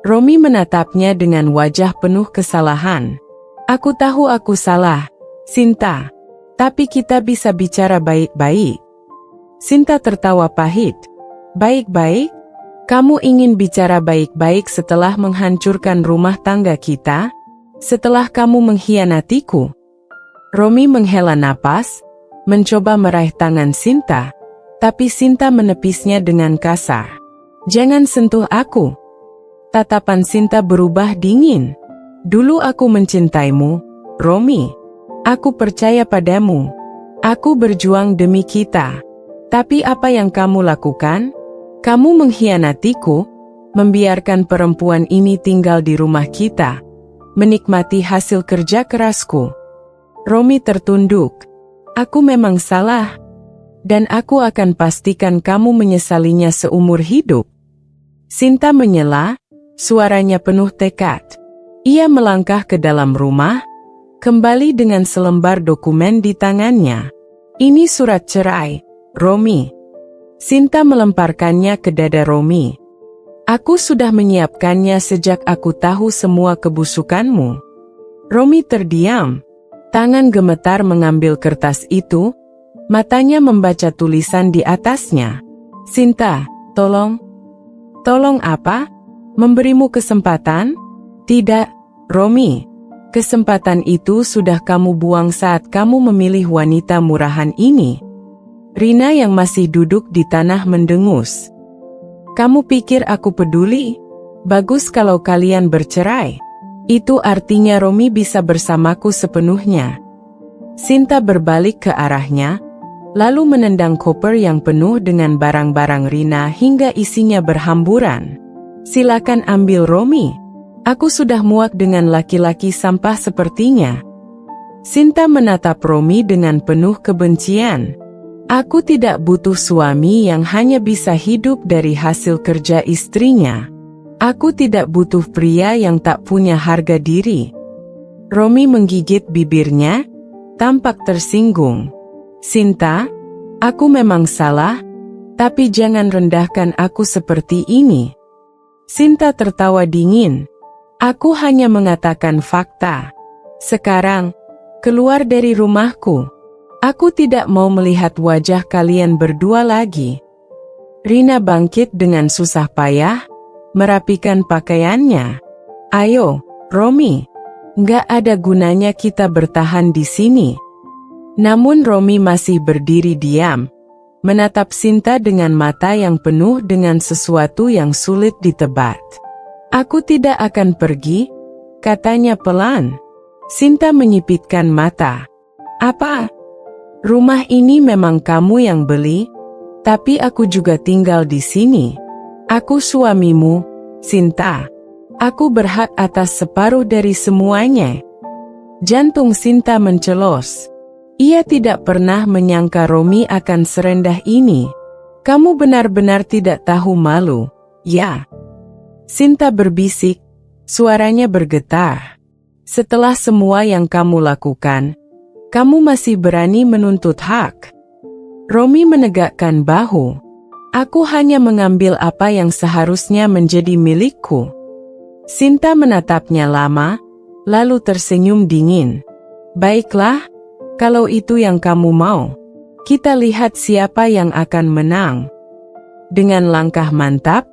Romi menatapnya dengan wajah penuh kesalahan. "Aku tahu aku salah, Sinta. Tapi kita bisa bicara baik-baik." Sinta tertawa pahit. "Baik-baik? Kamu ingin bicara baik-baik setelah menghancurkan rumah tangga kita? Setelah kamu mengkhianatiku?" Romi menghela napas, mencoba meraih tangan Sinta, tapi Sinta menepisnya dengan kasar. "Jangan sentuh aku." Tatapan Sinta berubah dingin. "Dulu aku mencintaimu, Romy. Aku percaya padamu. Aku berjuang demi kita. Tapi apa yang kamu lakukan? Kamu mengkhianatiku, membiarkan perempuan ini tinggal di rumah kita, menikmati hasil kerja kerasku." Romy tertunduk. "Aku memang salah. Dan aku akan pastikan kamu menyesalinya seumur hidup." Sinta menyela, suaranya penuh tekad. Ia melangkah ke dalam rumah, kembali dengan selembar dokumen di tangannya. "Ini surat cerai, Romy." Sinta melemparkannya ke dada Romy. "Aku sudah menyiapkannya sejak aku tahu semua kebusukanmu." Romy terdiam. Tangan gemetar mengambil kertas itu, matanya membaca tulisan di atasnya. "Sinta, tolong." "Tolong apa? Memberimu kesempatan?" "Tidak, Romy. Kesempatan itu sudah kamu buang saat kamu memilih wanita murahan ini." Rina yang masih duduk di tanah mendengus. "Kamu pikir aku peduli? Bagus kalau kalian bercerai. Itu artinya Romy bisa bersamaku sepenuhnya." Sinta berbalik ke arahnya, lalu menendang koper yang penuh dengan barang-barang Rina hingga isinya berhamburan. "Silakan ambil Romy. Aku sudah muak dengan laki-laki sampah sepertinya." Sinta menatap Romy dengan penuh kebencian. "Aku tidak butuh suami yang hanya bisa hidup dari hasil kerja istrinya. Aku tidak butuh pria yang tak punya harga diri." Romy menggigit bibirnya, tampak tersinggung. "Sinta, aku memang salah, tapi jangan rendahkan aku seperti ini." Sinta tertawa dingin. "Aku hanya mengatakan fakta. Sekarang, keluar dari rumahku. Aku tidak mau melihat wajah kalian berdua lagi." Rina bangkit dengan susah payah, merapikan pakaiannya. "Ayo, Romy. Nggak ada gunanya kita bertahan di sini." Namun Romy masih berdiri diam, menatap Sinta dengan mata yang penuh dengan sesuatu yang sulit ditebak. "Aku tidak akan pergi," katanya pelan. Sinta menyipitkan mata. "Apa? Rumah ini memang kamu yang beli, tapi aku juga tinggal di sini. Aku suamimu, Sinta. Aku berhak atas separuh dari semuanya." Jantung Sinta mencelos. Ia tidak pernah menyangka Romy akan serendah ini. "Kamu benar-benar tidak tahu malu, ya?" Sinta berbisik, suaranya bergetar. "Setelah semua yang kamu lakukan, kamu masih berani menuntut hak?" Romy menegakkan bahu. "Aku hanya mengambil apa yang seharusnya menjadi milikku." Sinta menatapnya lama, lalu tersenyum dingin. "Baiklah, kalau itu yang kamu mau. Kita lihat siapa yang akan menang." Dengan langkah mantap,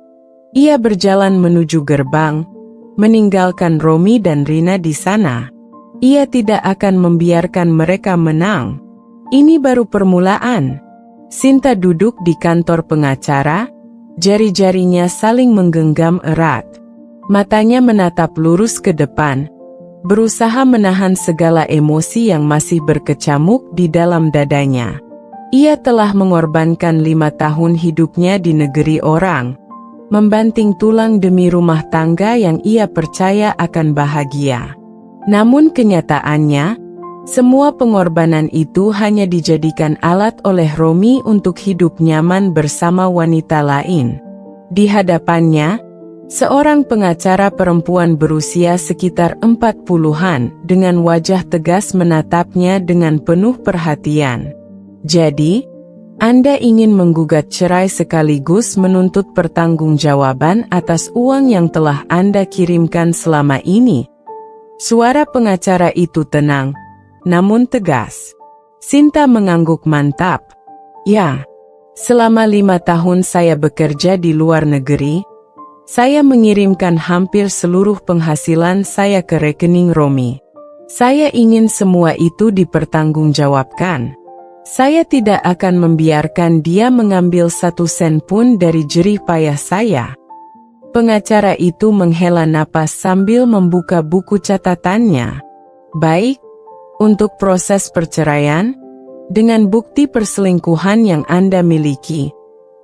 ia berjalan menuju gerbang, meninggalkan Romy dan Rina di sana. Ia tidak akan membiarkan mereka menang. Ini baru permulaan. Sinta duduk di kantor pengacara, jari-jarinya saling menggenggam erat. Matanya menatap lurus ke depan, berusaha menahan segala emosi yang masih berkecamuk di dalam dadanya. Ia telah mengorbankan 5 tahun hidupnya di negeri orang, membanting tulang demi rumah tangga yang ia percaya akan bahagia. Namun kenyataannya, semua pengorbanan itu hanya dijadikan alat oleh Romy untuk hidup nyaman bersama wanita lain. Di hadapannya, seorang pengacara perempuan berusia sekitar 40-an dengan wajah tegas menatapnya dengan penuh perhatian. "Jadi, Anda ingin menggugat cerai sekaligus menuntut pertanggungjawaban atas uang yang telah Anda kirimkan selama ini?" Suara pengacara itu tenang, namun tegas. Sinta mengangguk mantap. "Ya, selama 5 tahun saya bekerja di luar negeri. Saya mengirimkan hampir seluruh penghasilan saya ke rekening Romy. Saya ingin semua itu dipertanggungjawabkan." Saya tidak akan membiarkan dia mengambil 1 sen pun dari jerih payah saya. Pengacara itu menghela napas sambil membuka buku catatannya. Baik, untuk proses perceraian, dengan bukti perselingkuhan yang Anda miliki,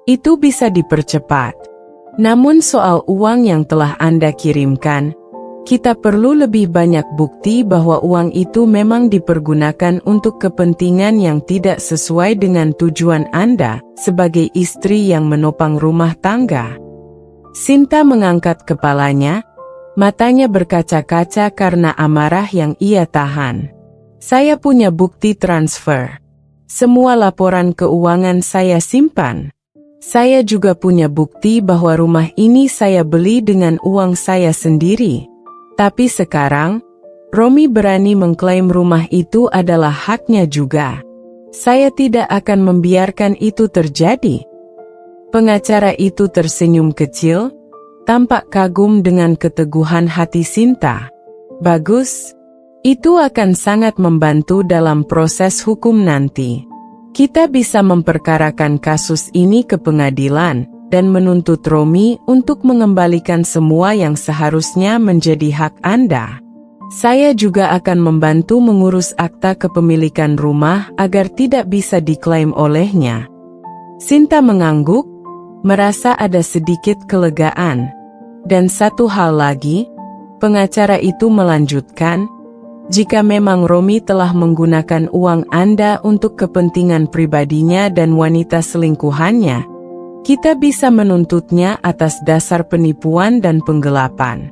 itu bisa dipercepat. Namun soal uang yang telah Anda kirimkan, kita perlu lebih banyak bukti bahwa uang itu memang dipergunakan untuk kepentingan yang tidak sesuai dengan tujuan Anda sebagai istri yang menopang rumah tangga. Sinta mengangkat kepalanya, matanya berkaca-kaca karena amarah yang ia tahan. Saya punya bukti transfer. Semua laporan keuangan saya simpan. Saya juga punya bukti bahwa rumah ini saya beli dengan uang saya sendiri. Tapi sekarang, Romi berani mengklaim rumah itu adalah haknya juga. Saya tidak akan membiarkan itu terjadi. Pengacara itu tersenyum kecil, tampak kagum dengan keteguhan hati Sinta. Bagus, itu akan sangat membantu dalam proses hukum nanti. Kita bisa memperkarakan kasus ini ke pengadilan dan menuntut Romi untuk mengembalikan semua yang seharusnya menjadi hak Anda. Saya juga akan membantu mengurus akta kepemilikan rumah agar tidak bisa diklaim olehnya. Sinta mengangguk, merasa ada sedikit kelegaan. Dan satu hal lagi, pengacara itu melanjutkan, jika memang Romi telah menggunakan uang Anda untuk kepentingan pribadinya dan wanita selingkuhannya, kita bisa menuntutnya atas dasar penipuan dan penggelapan.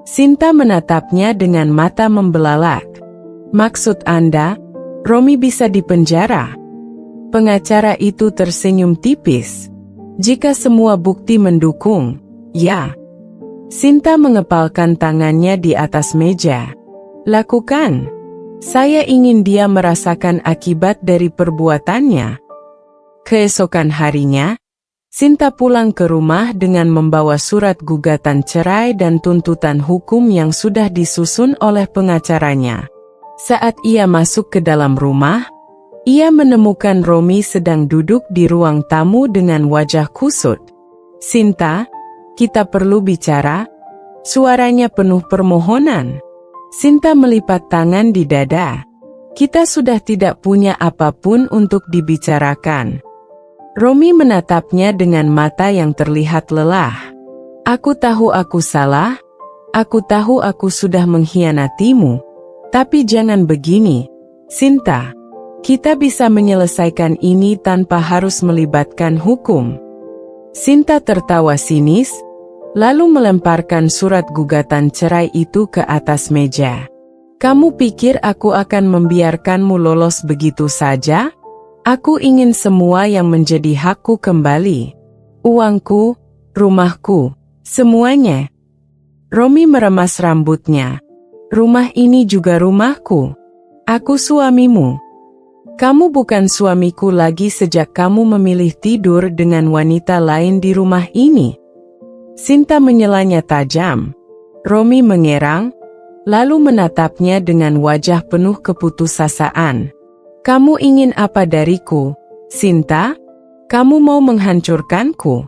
Sinta menatapnya dengan mata membelalak. Maksud Anda, Romi bisa dipenjara? Pengacara itu tersenyum tipis. Jika semua bukti mendukung, ya. Sinta mengepalkan tangannya di atas meja. Lakukan. Saya ingin dia merasakan akibat dari perbuatannya. Keesokan harinya, Sinta pulang ke rumah dengan membawa surat gugatan cerai dan tuntutan hukum yang sudah disusun oleh pengacaranya. Saat ia masuk ke dalam rumah, ia menemukan Romi sedang duduk di ruang tamu dengan wajah kusut. Sinta, kita perlu bicara. Suaranya penuh permohonan. Sinta melipat tangan di dada. Kita sudah tidak punya apapun untuk dibicarakan. Romi menatapnya dengan mata yang terlihat lelah. Aku tahu aku salah, aku tahu aku sudah mengkhianatimu. Tapi jangan begini, Sinta. Kita bisa menyelesaikan ini tanpa harus melibatkan hukum. Sinta tertawa sinis, lalu melemparkan surat gugatan cerai itu ke atas meja. Kamu pikir aku akan membiarkanmu lolos begitu saja? Aku ingin semua yang menjadi hakku kembali. Uangku, rumahku, semuanya. Romi meremas rambutnya. Rumah ini juga rumahku. Aku suamimu. Kamu bukan suamiku lagi sejak kamu memilih tidur dengan wanita lain di rumah ini. Sinta menyelanya tajam. Romi mengerang, lalu menatapnya dengan wajah penuh keputusasaan. Kamu ingin apa dariku, Sinta? Kamu mau menghancurkanku?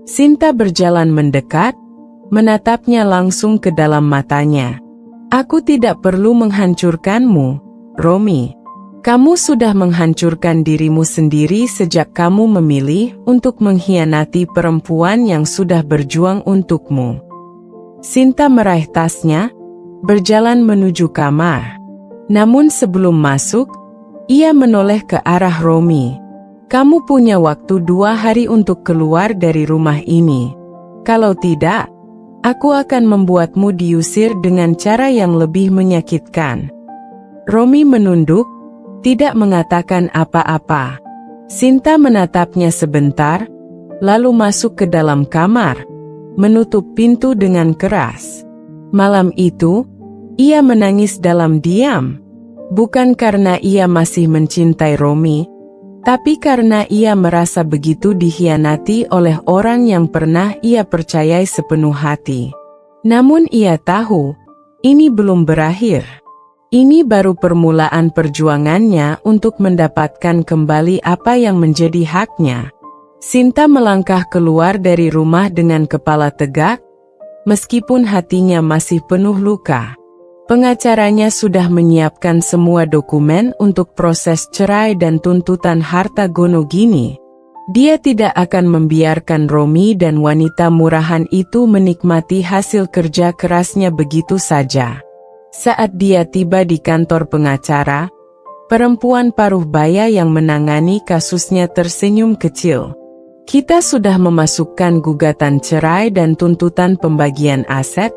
Sinta berjalan mendekat, menatapnya langsung ke dalam matanya. Aku tidak perlu menghancurkanmu, Romi. Kamu sudah menghancurkan dirimu sendiri sejak kamu memilih untuk mengkhianati perempuan yang sudah berjuang untukmu. Sinta meraih tasnya, berjalan menuju kamar. Namun sebelum masuk, ia menoleh ke arah Romi. Kamu punya waktu 2 hari untuk keluar dari rumah ini. Kalau tidak, aku akan membuatmu diusir dengan cara yang lebih menyakitkan. Romi menunduk, tidak mengatakan apa-apa. Sinta menatapnya sebentar, lalu masuk ke dalam kamar, menutup pintu dengan keras. Malam itu, ia menangis dalam diam. Bukan karena ia masih mencintai Romi, tapi karena ia merasa begitu dikhianati oleh orang yang pernah ia percayai sepenuh hati. Namun ia tahu, ini belum berakhir. Ini baru permulaan perjuangannya untuk mendapatkan kembali apa yang menjadi haknya. Sinta melangkah keluar dari rumah dengan kepala tegak, meskipun hatinya masih penuh luka. Pengacaranya sudah menyiapkan semua dokumen untuk proses cerai dan tuntutan harta Gonogini. Dia tidak akan membiarkan Romi dan wanita murahan itu menikmati hasil kerja kerasnya begitu saja. Saat dia tiba di kantor pengacara, perempuan paruh baya yang menangani kasusnya tersenyum kecil. Kita sudah memasukkan gugatan cerai dan tuntutan pembagian aset,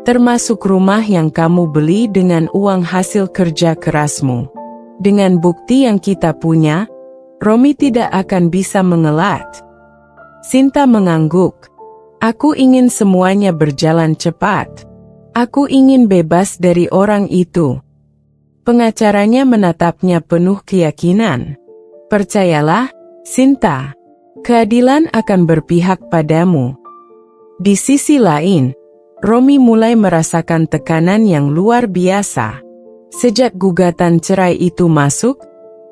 termasuk rumah yang kamu beli dengan uang hasil kerja kerasmu. Dengan bukti yang kita punya, Romi tidak akan bisa mengelat. Sinta mengangguk. Aku ingin semuanya berjalan cepat. Aku ingin bebas dari orang itu. Pengacaranya menatapnya penuh keyakinan. Percayalah, Sinta. Keadilan akan berpihak padamu. Di sisi lain, Romi mulai merasakan tekanan yang luar biasa. Sejak gugatan cerai itu masuk,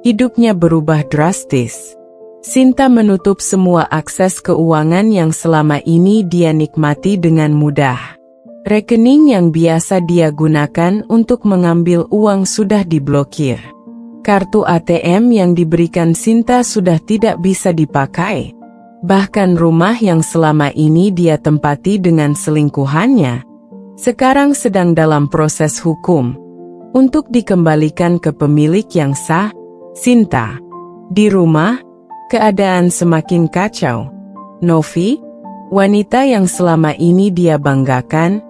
hidupnya berubah drastis. Sinta menutup semua akses keuangan yang selama ini dia nikmati dengan mudah. Rekening yang biasa dia gunakan untuk mengambil uang sudah diblokir. Kartu ATM yang diberikan Sinta sudah tidak bisa dipakai. Bahkan rumah yang selama ini dia tempati dengan selingkuhannya, sekarang sedang dalam proses hukum untuk dikembalikan ke pemilik yang sah, Sinta. Di rumah, keadaan semakin kacau. Novi, wanita yang selama ini dia banggakan,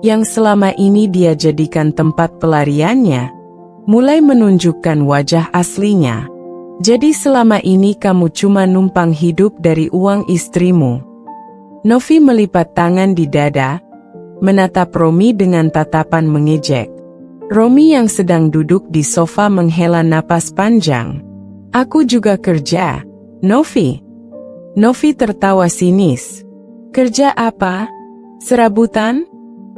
yang selama ini dia jadikan tempat pelariannya, mulai menunjukkan wajah aslinya. Jadi selama ini kamu cuma numpang hidup dari uang istrimu. Novi melipat tangan di dada, menatap Romi dengan tatapan mengejek. Romi yang sedang duduk di sofa menghela napas panjang. Aku juga kerja, Novi. Novi tertawa sinis. Kerja apa? Serabutan?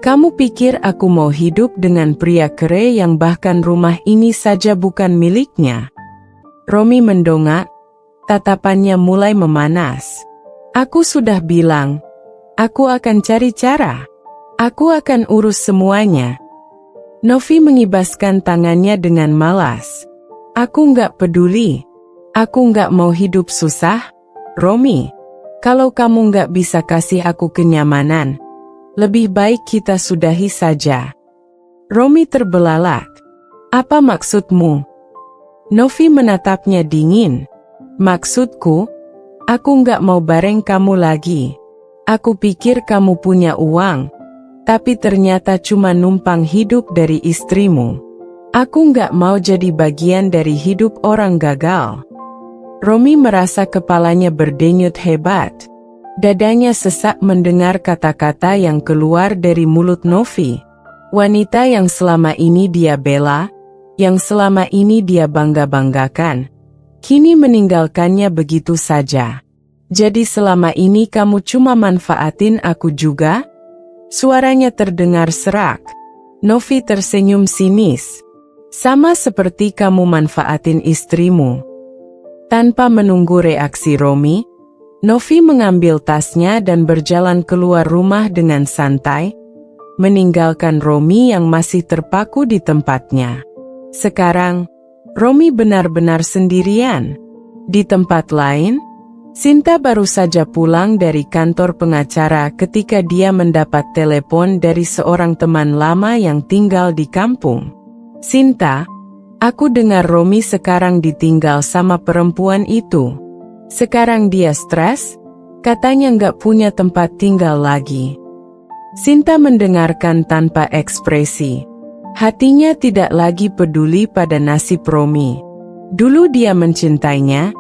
Kamu pikir aku mau hidup dengan pria kere yang bahkan rumah ini saja bukan miliknya? Romi mendongak, tatapannya mulai memanas. Aku sudah bilang, aku akan cari cara. Aku akan urus semuanya. Novi mengibaskan tangannya dengan malas. Aku nggak peduli. Aku nggak mau hidup susah, Romi. Kalau kamu nggak bisa kasih aku kenyamanan, lebih baik kita sudahi saja. Romi terbelalak. Apa maksudmu? Novi menatapnya dingin. Maksudku, aku nggak mau bareng kamu lagi. Aku pikir kamu punya uang, tapi ternyata cuma numpang hidup dari istrimu. Aku nggak mau jadi bagian dari hidup orang gagal. Romi merasa kepalanya berdenyut hebat. Dadanya sesak mendengar kata-kata yang keluar dari mulut Novi. Wanita yang selama ini dia bela, yang selama ini dia bangga-banggakan, kini meninggalkannya begitu saja. Jadi selama ini kamu cuma manfaatin aku juga? Suaranya terdengar serak. Novi tersenyum sinis. Sama seperti kamu manfaatin istrimu. Tanpa menunggu reaksi Romi, Novi mengambil tasnya dan berjalan keluar rumah dengan santai, meninggalkan Romi yang masih terpaku di tempatnya. Sekarang, Romi benar-benar sendirian. Di tempat lain, Sinta baru saja pulang dari kantor pengacara ketika dia mendapat telepon dari seorang teman lama yang tinggal di kampung. Sinta, aku dengar Romi sekarang ditinggal sama perempuan itu. Sekarang dia stres, katanya nggak punya tempat tinggal lagi. Sinta mendengarkan tanpa ekspresi. Hatinya tidak lagi peduli pada nasib Romi. Dulu dia mencintainya,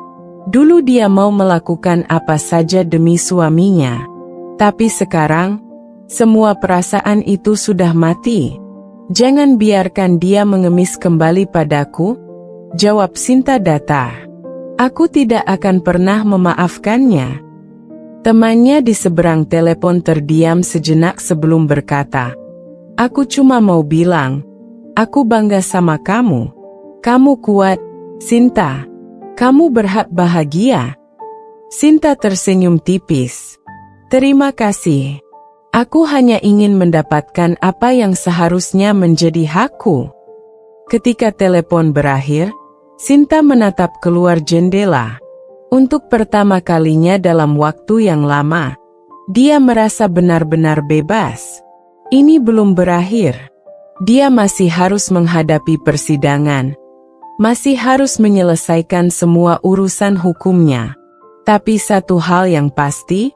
dulu dia mau melakukan apa saja demi suaminya. Tapi sekarang, semua perasaan itu sudah mati. Jangan biarkan dia mengemis kembali padaku, jawab Sinta datar. Aku tidak akan pernah memaafkannya. Temannya di seberang telepon terdiam sejenak sebelum berkata, aku cuma mau bilang, Aku bangga sama kamu. Kamu kuat, Sinta. Kamu berhak bahagia. Sinta tersenyum tipis. Terima kasih. Aku hanya ingin mendapatkan apa yang seharusnya menjadi hakku. Ketika telepon berakhir, Sinta menatap keluar jendela. Untuk pertama kalinya dalam waktu yang lama, dia merasa benar-benar bebas. Ini belum berakhir. Dia masih harus menghadapi persidangan. Masih harus menyelesaikan semua urusan hukumnya. Tapi satu hal yang pasti,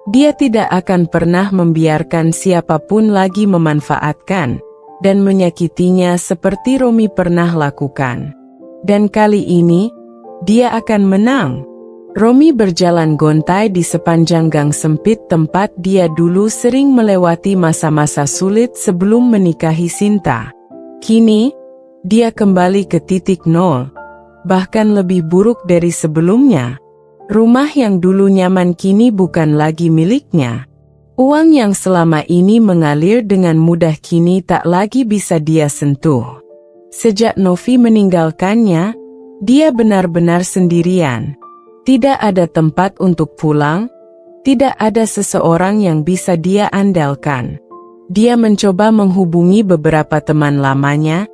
dia tidak akan pernah membiarkan siapapun lagi memanfaatkan dan menyakitinya seperti Romi pernah lakukan. Dan kali ini, dia akan menang. Romi berjalan gontai di sepanjang gang sempit tempat dia dulu sering melewati masa-masa sulit sebelum menikahi Sinta. Kini, dia kembali ke titik nol, bahkan lebih buruk dari sebelumnya. Rumah yang dulu nyaman kini bukan lagi miliknya. Uang yang selama ini mengalir dengan mudah kini tak lagi bisa dia sentuh. Sejak Novi meninggalkannya, dia benar-benar sendirian. Tidak ada tempat untuk pulang, tidak ada seseorang yang bisa dia andalkan. Dia mencoba menghubungi beberapa teman lamanya,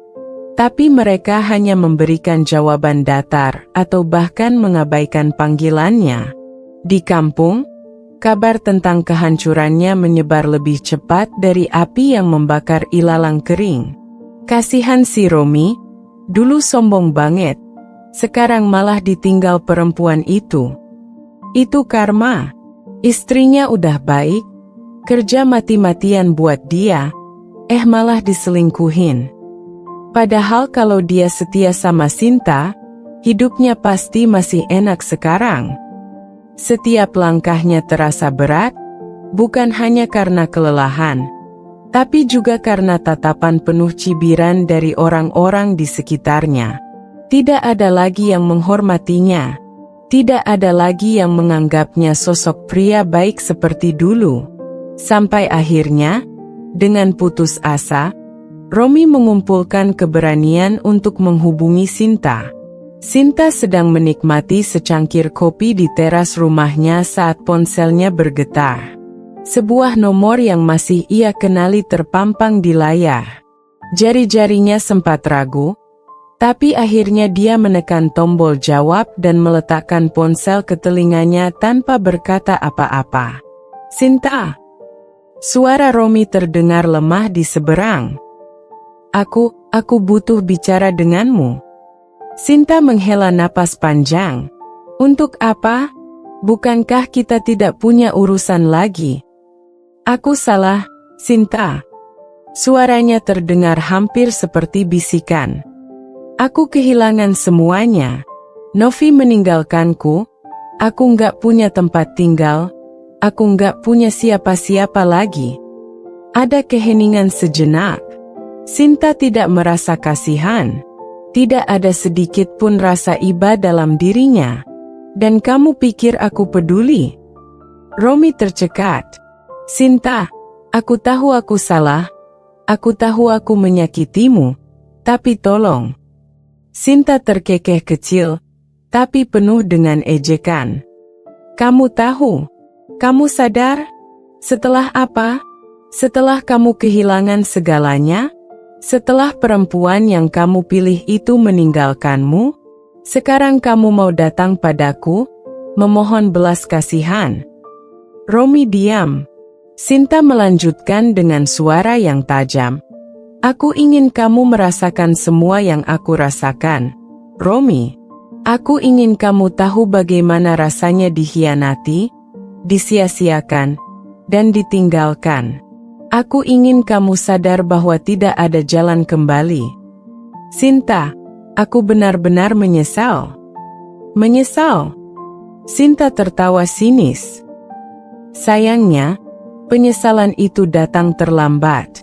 tapi mereka hanya memberikan jawaban datar atau bahkan mengabaikan panggilannya. Di kampung, kabar tentang kehancurannya menyebar lebih cepat dari api yang membakar ilalang kering. Kasihan si Romi, dulu sombong banget, sekarang malah ditinggal perempuan itu. Itu karma. Istrinya udah baik, kerja mati-matian buat dia, malah diselingkuhin. Padahal kalau dia setia sama Sinta, hidupnya pasti masih enak sekarang. Setiap langkahnya terasa berat, bukan hanya karena kelelahan, tapi juga karena tatapan penuh cibiran dari orang-orang di sekitarnya. Tidak ada lagi yang menghormatinya. Tidak ada lagi yang menganggapnya sosok pria baik seperti dulu. Sampai akhirnya, dengan putus asa, Romi mengumpulkan keberanian untuk menghubungi Sinta. Sinta sedang menikmati secangkir kopi di teras rumahnya saat ponselnya bergetar. Sebuah nomor yang masih ia kenali terpampang di layar. Jari-jarinya sempat ragu, tapi akhirnya dia menekan tombol jawab dan meletakkan ponsel ke telinganya tanpa berkata apa-apa. "Sinta." Suara Romi terdengar lemah di seberang. Aku butuh bicara denganmu." Sinta menghela napas panjang. "Untuk apa? Bukankah kita tidak punya urusan lagi?" "Aku salah, Sinta." Suaranya terdengar hampir seperti bisikan. "Aku kehilangan semuanya. Novi meninggalkanku. Aku nggak punya tempat tinggal. Aku nggak punya siapa-siapa lagi." Ada keheningan sejenak. Sinta tidak merasa kasihan. Tidak ada sedikit pun rasa iba dalam dirinya. "Dan kamu pikir aku peduli?" Romi tercekat. "Sinta, aku tahu aku salah. Aku tahu aku menyakitimu. Tapi tolong." Sinta terkekeh kecil, tapi penuh dengan ejekan. "Kamu tahu? Kamu sadar? Setelah apa? Setelah kamu kehilangan segalanya? Setelah perempuan yang kamu pilih itu meninggalkanmu, sekarang kamu mau datang padaku, memohon belas kasihan?" Romi diam. Sinta melanjutkan dengan suara yang tajam. "Aku ingin kamu merasakan semua yang aku rasakan, Romi. Aku ingin kamu tahu bagaimana rasanya dikhianati, disia-siakan, dan ditinggalkan. Aku ingin kamu sadar bahwa tidak ada jalan kembali. Sinta, aku benar-benar menyesal." "Menyesal?" Sinta tertawa sinis. Sayangnya, penyesalan itu datang terlambat.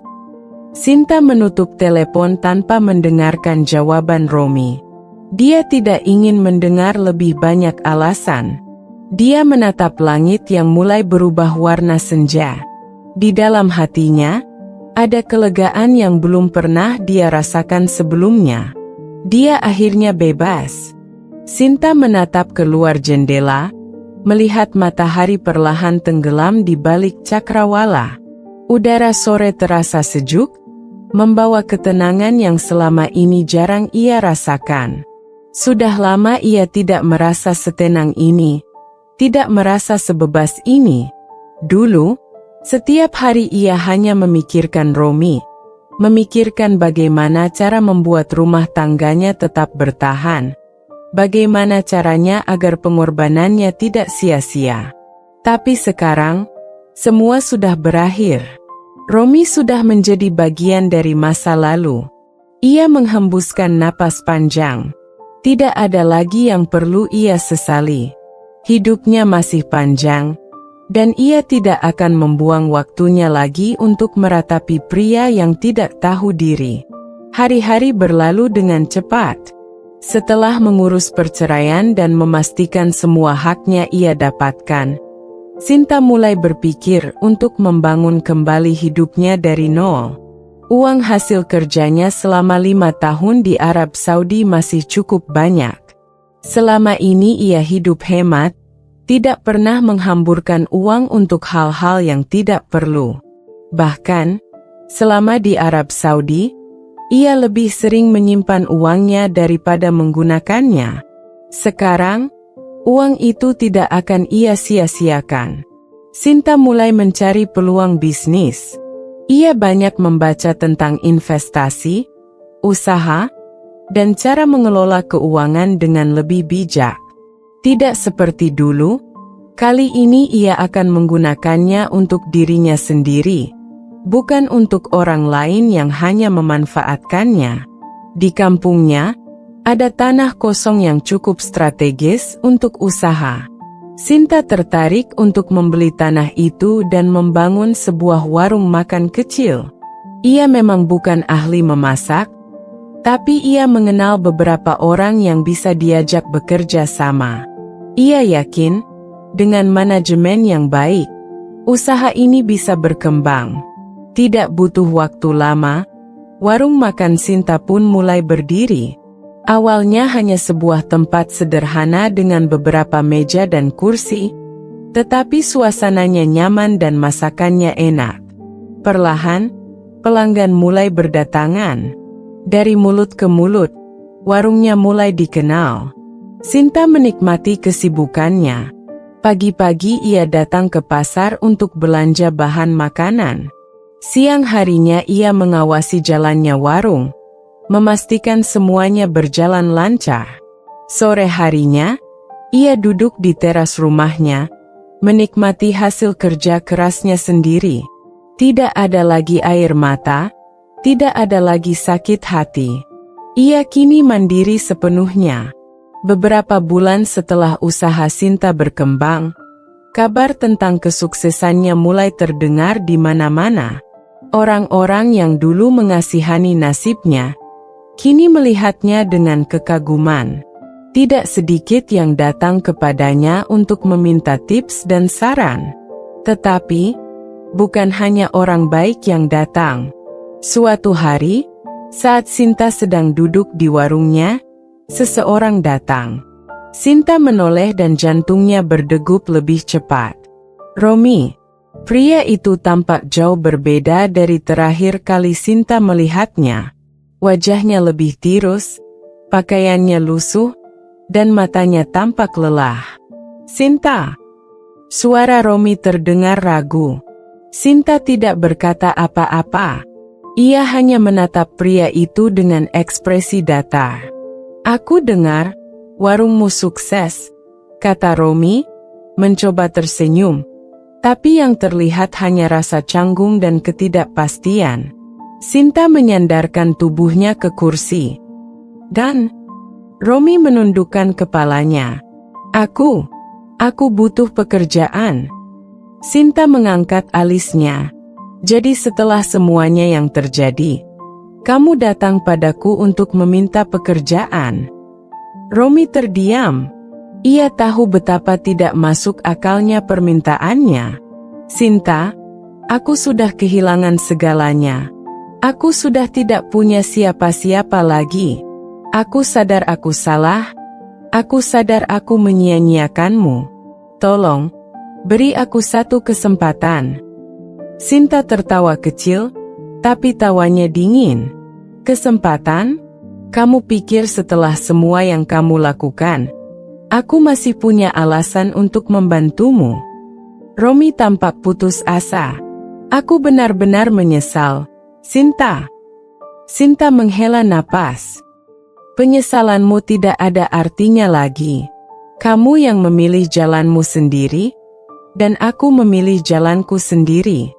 Sinta menutup telepon tanpa mendengarkan jawaban Romi. Dia tidak ingin mendengar lebih banyak alasan. Dia menatap langit yang mulai berubah warna senja. Di dalam hatinya, Ada kelegaan yang belum pernah dia rasakan sebelumnya. Dia akhirnya bebas. Sinta menatap keluar jendela, melihat matahari perlahan tenggelam di balik cakrawala. Udara sore terasa sejuk, membawa ketenangan yang selama ini jarang ia rasakan. Sudah lama ia tidak merasa setenang ini, tidak merasa sebebas ini. Dulu, setiap hari ia hanya memikirkan Romi, memikirkan bagaimana cara membuat rumah tangganya tetap bertahan, bagaimana caranya agar pengorbanannya tidak sia-sia. Tapi sekarang, semua sudah berakhir. Romi sudah menjadi bagian dari masa lalu. Ia menghembuskan napas panjang. Tidak ada lagi yang perlu ia sesali. Hidupnya masih panjang, dan ia tidak akan membuang waktunya lagi untuk meratapi pria yang tidak tahu diri. Hari-hari berlalu dengan cepat. Setelah mengurus perceraian dan memastikan semua haknya ia dapatkan, Sinta mulai berpikir untuk membangun kembali hidupnya dari nol. Uang hasil kerjanya selama 5 tahun di Arab Saudi masih cukup banyak. Selama ini ia hidup hemat, tidak pernah menghamburkan uang untuk hal-hal yang tidak perlu. Bahkan, selama di Arab Saudi, ia lebih sering menyimpan uangnya daripada menggunakannya. Sekarang, uang itu tidak akan ia sia-siakan. Sinta mulai mencari peluang bisnis. Ia banyak membaca tentang investasi, usaha, dan cara mengelola keuangan dengan lebih bijak. Tidak seperti dulu, kali ini ia akan menggunakannya untuk dirinya sendiri, bukan untuk orang lain yang hanya memanfaatkannya. Di kampungnya, ada tanah kosong yang cukup strategis untuk usaha. Sinta tertarik untuk membeli tanah itu dan membangun sebuah warung makan kecil. Ia memang bukan ahli memasak, tapi ia mengenal beberapa orang yang bisa diajak bekerja sama. Ia yakin, dengan manajemen yang baik, usaha ini bisa berkembang. Tidak butuh waktu lama, warung makan Sinta pun mulai berdiri. Awalnya hanya sebuah tempat sederhana dengan beberapa meja dan kursi, tetapi suasananya nyaman dan masakannya enak. Perlahan, pelanggan mulai berdatangan. Dari mulut ke mulut, warungnya mulai dikenal. Sinta menikmati kesibukannya. Pagi-pagi ia datang ke pasar untuk belanja bahan makanan. Siang harinya ia mengawasi jalannya warung, memastikan semuanya berjalan lancar. Sore harinya, ia duduk di teras rumahnya, menikmati hasil kerja kerasnya sendiri. Tidak ada lagi air mata, tidak ada lagi sakit hati. Ia kini mandiri sepenuhnya. Beberapa bulan setelah usaha Sinta berkembang, kabar tentang kesuksesannya mulai terdengar di mana-mana. Orang-orang yang dulu mengasihani nasibnya, kini melihatnya dengan kekaguman. Tidak sedikit yang datang kepadanya untuk meminta tips dan saran. Tetapi, bukan hanya orang baik yang datang. Suatu hari, saat Sinta sedang duduk di warungnya, seseorang datang. Sinta menoleh dan jantungnya berdegup lebih cepat. Romi. Pria itu tampak jauh berbeda dari terakhir kali Sinta melihatnya. Wajahnya lebih tirus, pakaiannya lusuh, dan matanya tampak lelah. Sinta. Suara Romi terdengar ragu. Sinta tidak berkata apa-apa. Ia hanya menatap pria itu dengan ekspresi datar. Aku dengar, warungmu sukses, kata Romi, mencoba tersenyum. Tapi yang terlihat hanya rasa canggung dan ketidakpastian. Sinta menyandarkan tubuhnya ke kursi. Dan Romi menundukkan kepalanya. Aku butuh pekerjaan. Sinta mengangkat alisnya. Jadi setelah semuanya yang terjadi, kamu datang padaku untuk meminta pekerjaan. Romi terdiam. Ia tahu betapa tidak masuk akalnya permintaannya. Sinta, Aku sudah kehilangan segalanya. Aku sudah tidak punya siapa-siapa lagi. Aku sadar aku salah. Aku sadar aku menyia-nyiakanmu. Tolong, beri aku satu kesempatan. Sinta tertawa kecil, tapi tawanya dingin. Kesempatan? Kamu pikir setelah semua yang kamu lakukan, aku masih punya alasan untuk membantumu? Romi tampak putus asa. Aku benar-benar menyesal, Sinta. Sinta menghela napas. Penyesalanmu tidak ada artinya lagi. Kamu yang memilih jalanmu sendiri, dan aku memilih jalanku sendiri.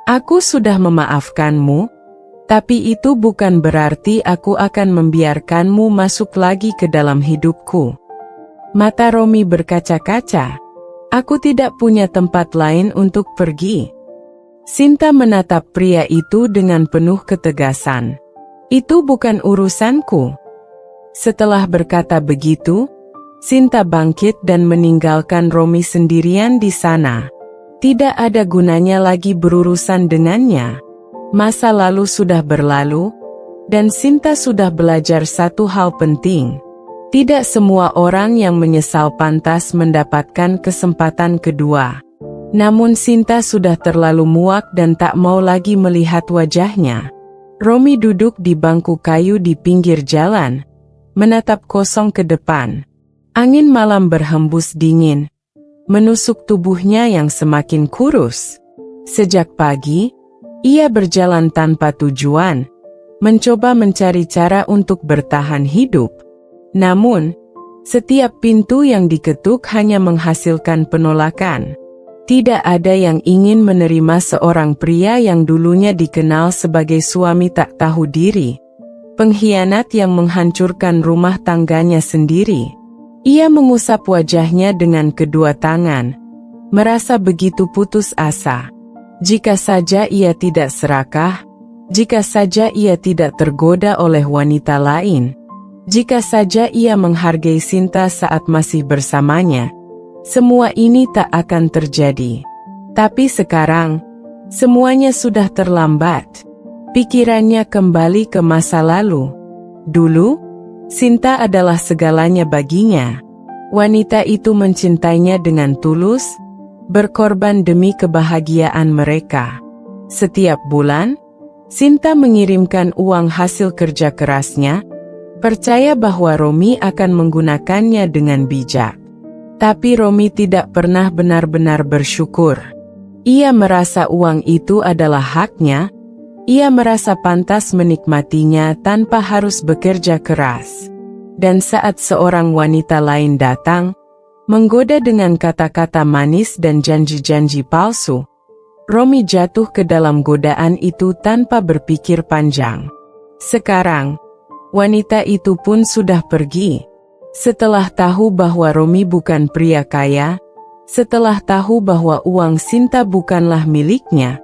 Aku sudah memaafkanmu, tapi itu bukan berarti aku akan membiarkanmu masuk lagi ke dalam hidupku. Mata Romi berkaca-kaca. Aku tidak punya tempat lain untuk pergi. Sinta menatap pria itu dengan penuh ketegasan. Itu bukan urusanku. Setelah berkata begitu, Sinta bangkit dan meninggalkan Romi sendirian di sana. Tidak ada gunanya lagi berurusan dengannya. Masa lalu sudah berlalu, dan Sinta sudah belajar satu hal penting. Tidak semua orang yang menyesal pantas mendapatkan kesempatan kedua. Namun Sinta sudah terlalu muak dan tak mau lagi melihat wajahnya. Romi duduk di bangku kayu di pinggir jalan, menatap kosong ke depan. Angin malam berhembus dingin, menusuk tubuhnya yang semakin kurus. Sejak pagi, ia berjalan tanpa tujuan, mencoba mencari cara untuk bertahan hidup. Namun, setiap pintu yang diketuk hanya menghasilkan penolakan. Tidak ada yang ingin menerima seorang pria yang dulunya dikenal sebagai suami tak tahu diri, pengkhianat yang menghancurkan rumah tangganya sendiri. Ia mengusap wajahnya dengan kedua tangan, merasa begitu putus asa. Jika saja ia tidak serakah, jika saja ia tidak tergoda oleh wanita lain, jika saja ia menghargai Sinta saat masih bersamanya, semua ini tak akan terjadi. Tapi sekarang, semuanya sudah terlambat. Pikirannya kembali ke masa lalu. Dulu, Sinta adalah segalanya baginya. Wanita itu mencintainya dengan tulus, berkorban demi kebahagiaan mereka. Setiap bulan, Sinta mengirimkan uang hasil kerja kerasnya, percaya bahwa Romi akan menggunakannya dengan bijak. Tapi Romi tidak pernah benar-benar bersyukur. Ia merasa uang itu adalah haknya, ia merasa pantas menikmatinya tanpa harus bekerja keras. Dan saat seorang wanita lain datang, menggoda dengan kata-kata manis dan janji-janji palsu, Romi jatuh ke dalam godaan itu tanpa berpikir panjang. Sekarang, wanita itu pun sudah pergi. Setelah tahu bahwa Romi bukan pria kaya, setelah tahu bahwa uang Sinta bukanlah miliknya,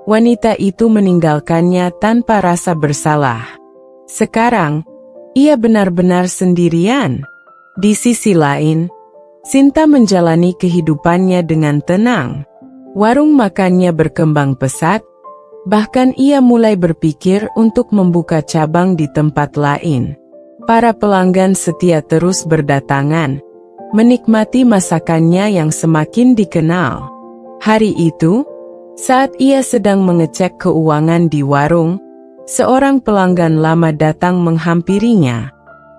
wanita itu meninggalkannya tanpa rasa bersalah. Sekarang, ia benar-benar sendirian. Di sisi lain, Sinta menjalani kehidupannya dengan tenang. Warung makannya berkembang pesat, bahkan ia mulai berpikir untuk membuka cabang di tempat lain. Para pelanggan setia terus berdatangan, menikmati masakannya yang semakin dikenal. Hari itu, saat ia sedang mengecek keuangan di warung, seorang pelanggan lama datang menghampirinya.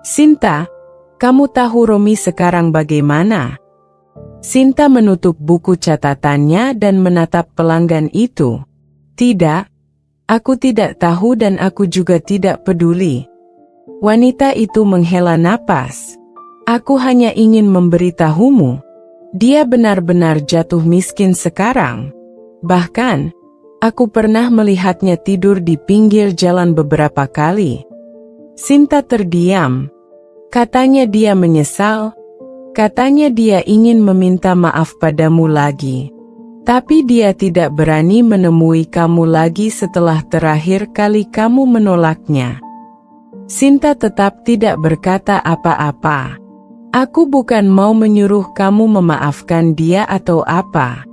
"Sinta, kamu tahu Romi sekarang bagaimana?" Sinta menutup buku catatannya dan menatap pelanggan itu. "Tidak, aku tidak tahu dan aku juga tidak peduli." Wanita itu menghela napas. "Aku hanya ingin memberitahumu, dia benar-benar jatuh miskin sekarang. Bahkan, aku pernah melihatnya tidur di pinggir jalan beberapa kali." Sinta terdiam. Katanya dia menyesal, katanya dia ingin meminta maaf padamu lagi. Tapi dia tidak berani menemui kamu lagi setelah terakhir kali kamu menolaknya. Sinta tetap tidak berkata apa-apa. "Aku bukan mau menyuruh kamu memaafkan dia atau apa.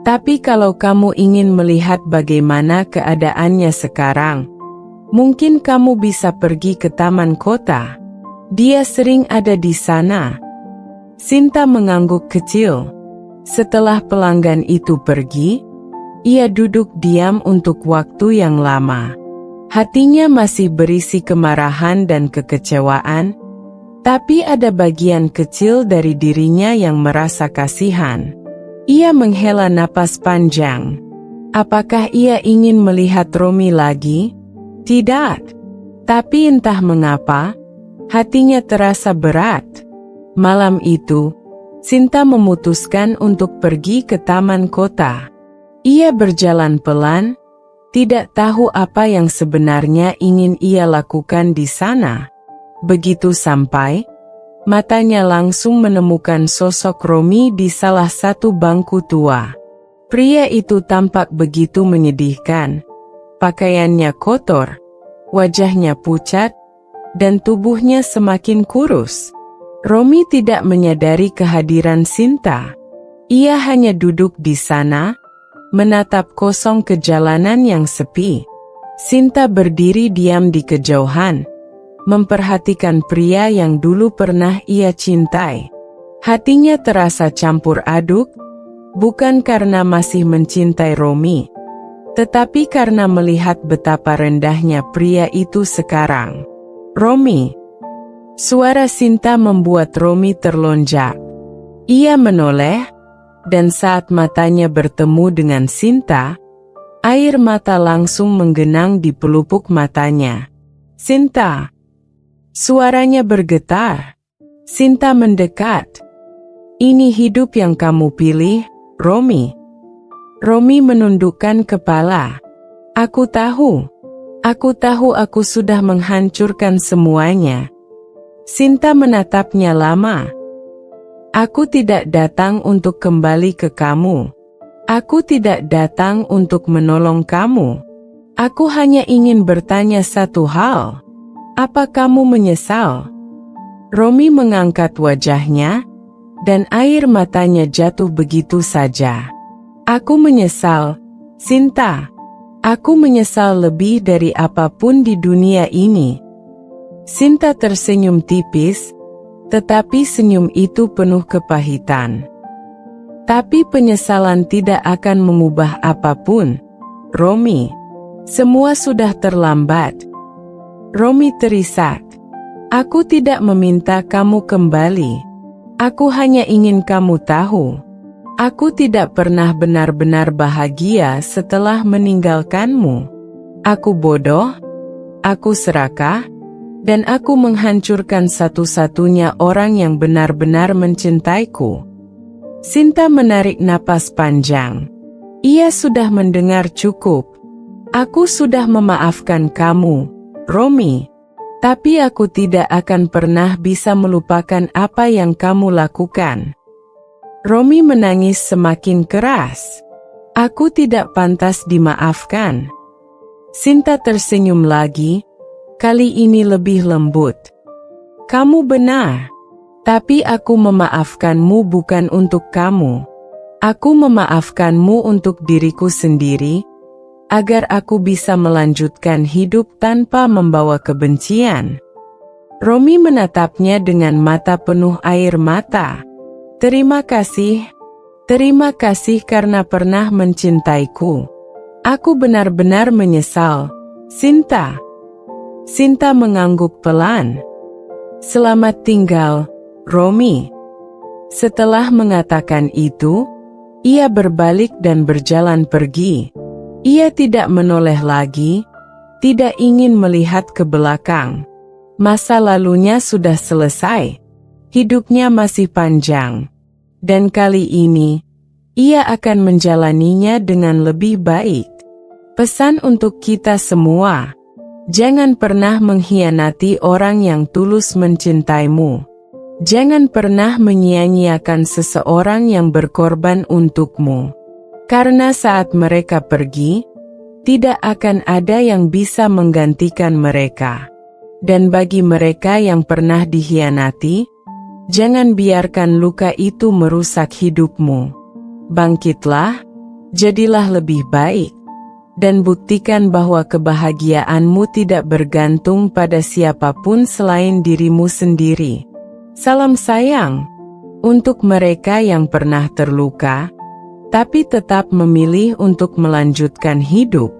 Tapi kalau kamu ingin melihat bagaimana keadaannya sekarang, mungkin kamu bisa pergi ke taman kota. Dia sering ada di sana." Sinta mengangguk kecil. Setelah pelanggan itu pergi, ia duduk diam untuk waktu yang lama. Hatinya masih berisi kemarahan dan kekecewaan, tapi ada bagian kecil dari dirinya yang merasa kasihan. Ia menghela napas panjang. Apakah ia ingin melihat Romi lagi? Tidak. Tapi entah mengapa, hatinya terasa berat. Malam itu, Sinta memutuskan untuk pergi ke taman kota. Ia berjalan pelan, tidak tahu apa yang sebenarnya ingin ia lakukan di sana. Begitu sampai, matanya langsung menemukan sosok Romi di salah satu bangku tua. Pria itu tampak begitu menyedihkan. Pakaiannya kotor, wajahnya pucat, dan tubuhnya semakin kurus. Romi tidak menyadari kehadiran Sinta. Ia hanya duduk di sana, menatap kosong ke jalanan yang sepi. Sinta berdiri diam di kejauhan, memperhatikan pria yang dulu pernah ia cintai. Hatinya terasa campur aduk, bukan karena masih mencintai Romi, tetapi karena melihat betapa rendahnya pria itu sekarang. "Romi." Suara Sinta membuat Romi terlonjak. Ia menoleh, dan saat matanya bertemu dengan Sinta, air mata langsung menggenang di pelupuk matanya. "Sinta." Suaranya bergetar. Sinta mendekat. "Ini hidup yang kamu pilih, Romi." Romi menundukkan kepala. Aku tahu aku sudah menghancurkan semuanya." Sinta menatapnya lama. "Aku tidak datang untuk kembali ke kamu. Aku tidak datang untuk menolong kamu. Aku hanya ingin bertanya satu hal. Apa kamu menyesal?" Romi mengangkat wajahnya, dan air matanya jatuh begitu saja. "Aku menyesal, Sinta. Aku menyesal lebih dari apapun di dunia ini." Sinta tersenyum tipis, tetapi senyum itu penuh kepahitan. "Tapi penyesalan tidak akan mengubah apapun, Romi. Semua sudah terlambat." Romi terisak. "Aku tidak meminta kamu kembali. Aku hanya ingin kamu tahu. Aku tidak pernah benar-benar bahagia setelah meninggalkanmu. Aku bodoh, aku serakah, dan aku menghancurkan satu-satunya orang yang benar-benar mencintaiku." Sinta menarik napas panjang. Ia sudah mendengar cukup. "Aku sudah memaafkan kamu, Romi. Tapi aku tidak akan pernah bisa melupakan apa yang kamu lakukan." Romi menangis semakin keras. "Aku tidak pantas dimaafkan." Sinta tersenyum lagi, kali ini lebih lembut. "Kamu benar. Tapi aku memaafkanmu bukan untuk kamu. Aku memaafkanmu untuk diriku sendiri, agar aku bisa melanjutkan hidup tanpa membawa kebencian." Romi menatapnya dengan mata penuh air mata. Terima kasih karena pernah mencintaiku. Aku benar-benar menyesal, Sinta." Sinta mengangguk pelan. "Selamat tinggal, Romi." Setelah mengatakan itu, ia berbalik dan berjalan pergi. Ia tidak menoleh lagi, tidak ingin melihat ke belakang. Masa lalunya sudah selesai. Hidupnya masih panjang. Dan kali ini, ia akan menjalaninya dengan lebih baik. Pesan untuk kita semua: jangan pernah mengkhianati orang yang tulus mencintaimu. Jangan pernah menyia-nyiakan seseorang yang berkorban untukmu. Karena saat mereka pergi, tidak akan ada yang bisa menggantikan mereka. Dan bagi mereka yang pernah dikhianati, jangan biarkan luka itu merusak hidupmu. Bangkitlah, Jadilah lebih baik, dan buktikan bahwa kebahagiaanmu tidak bergantung pada siapapun selain dirimu sendiri. Salam sayang. Untuk mereka yang pernah terluka, tapi tetap memilih untuk melanjutkan hidup.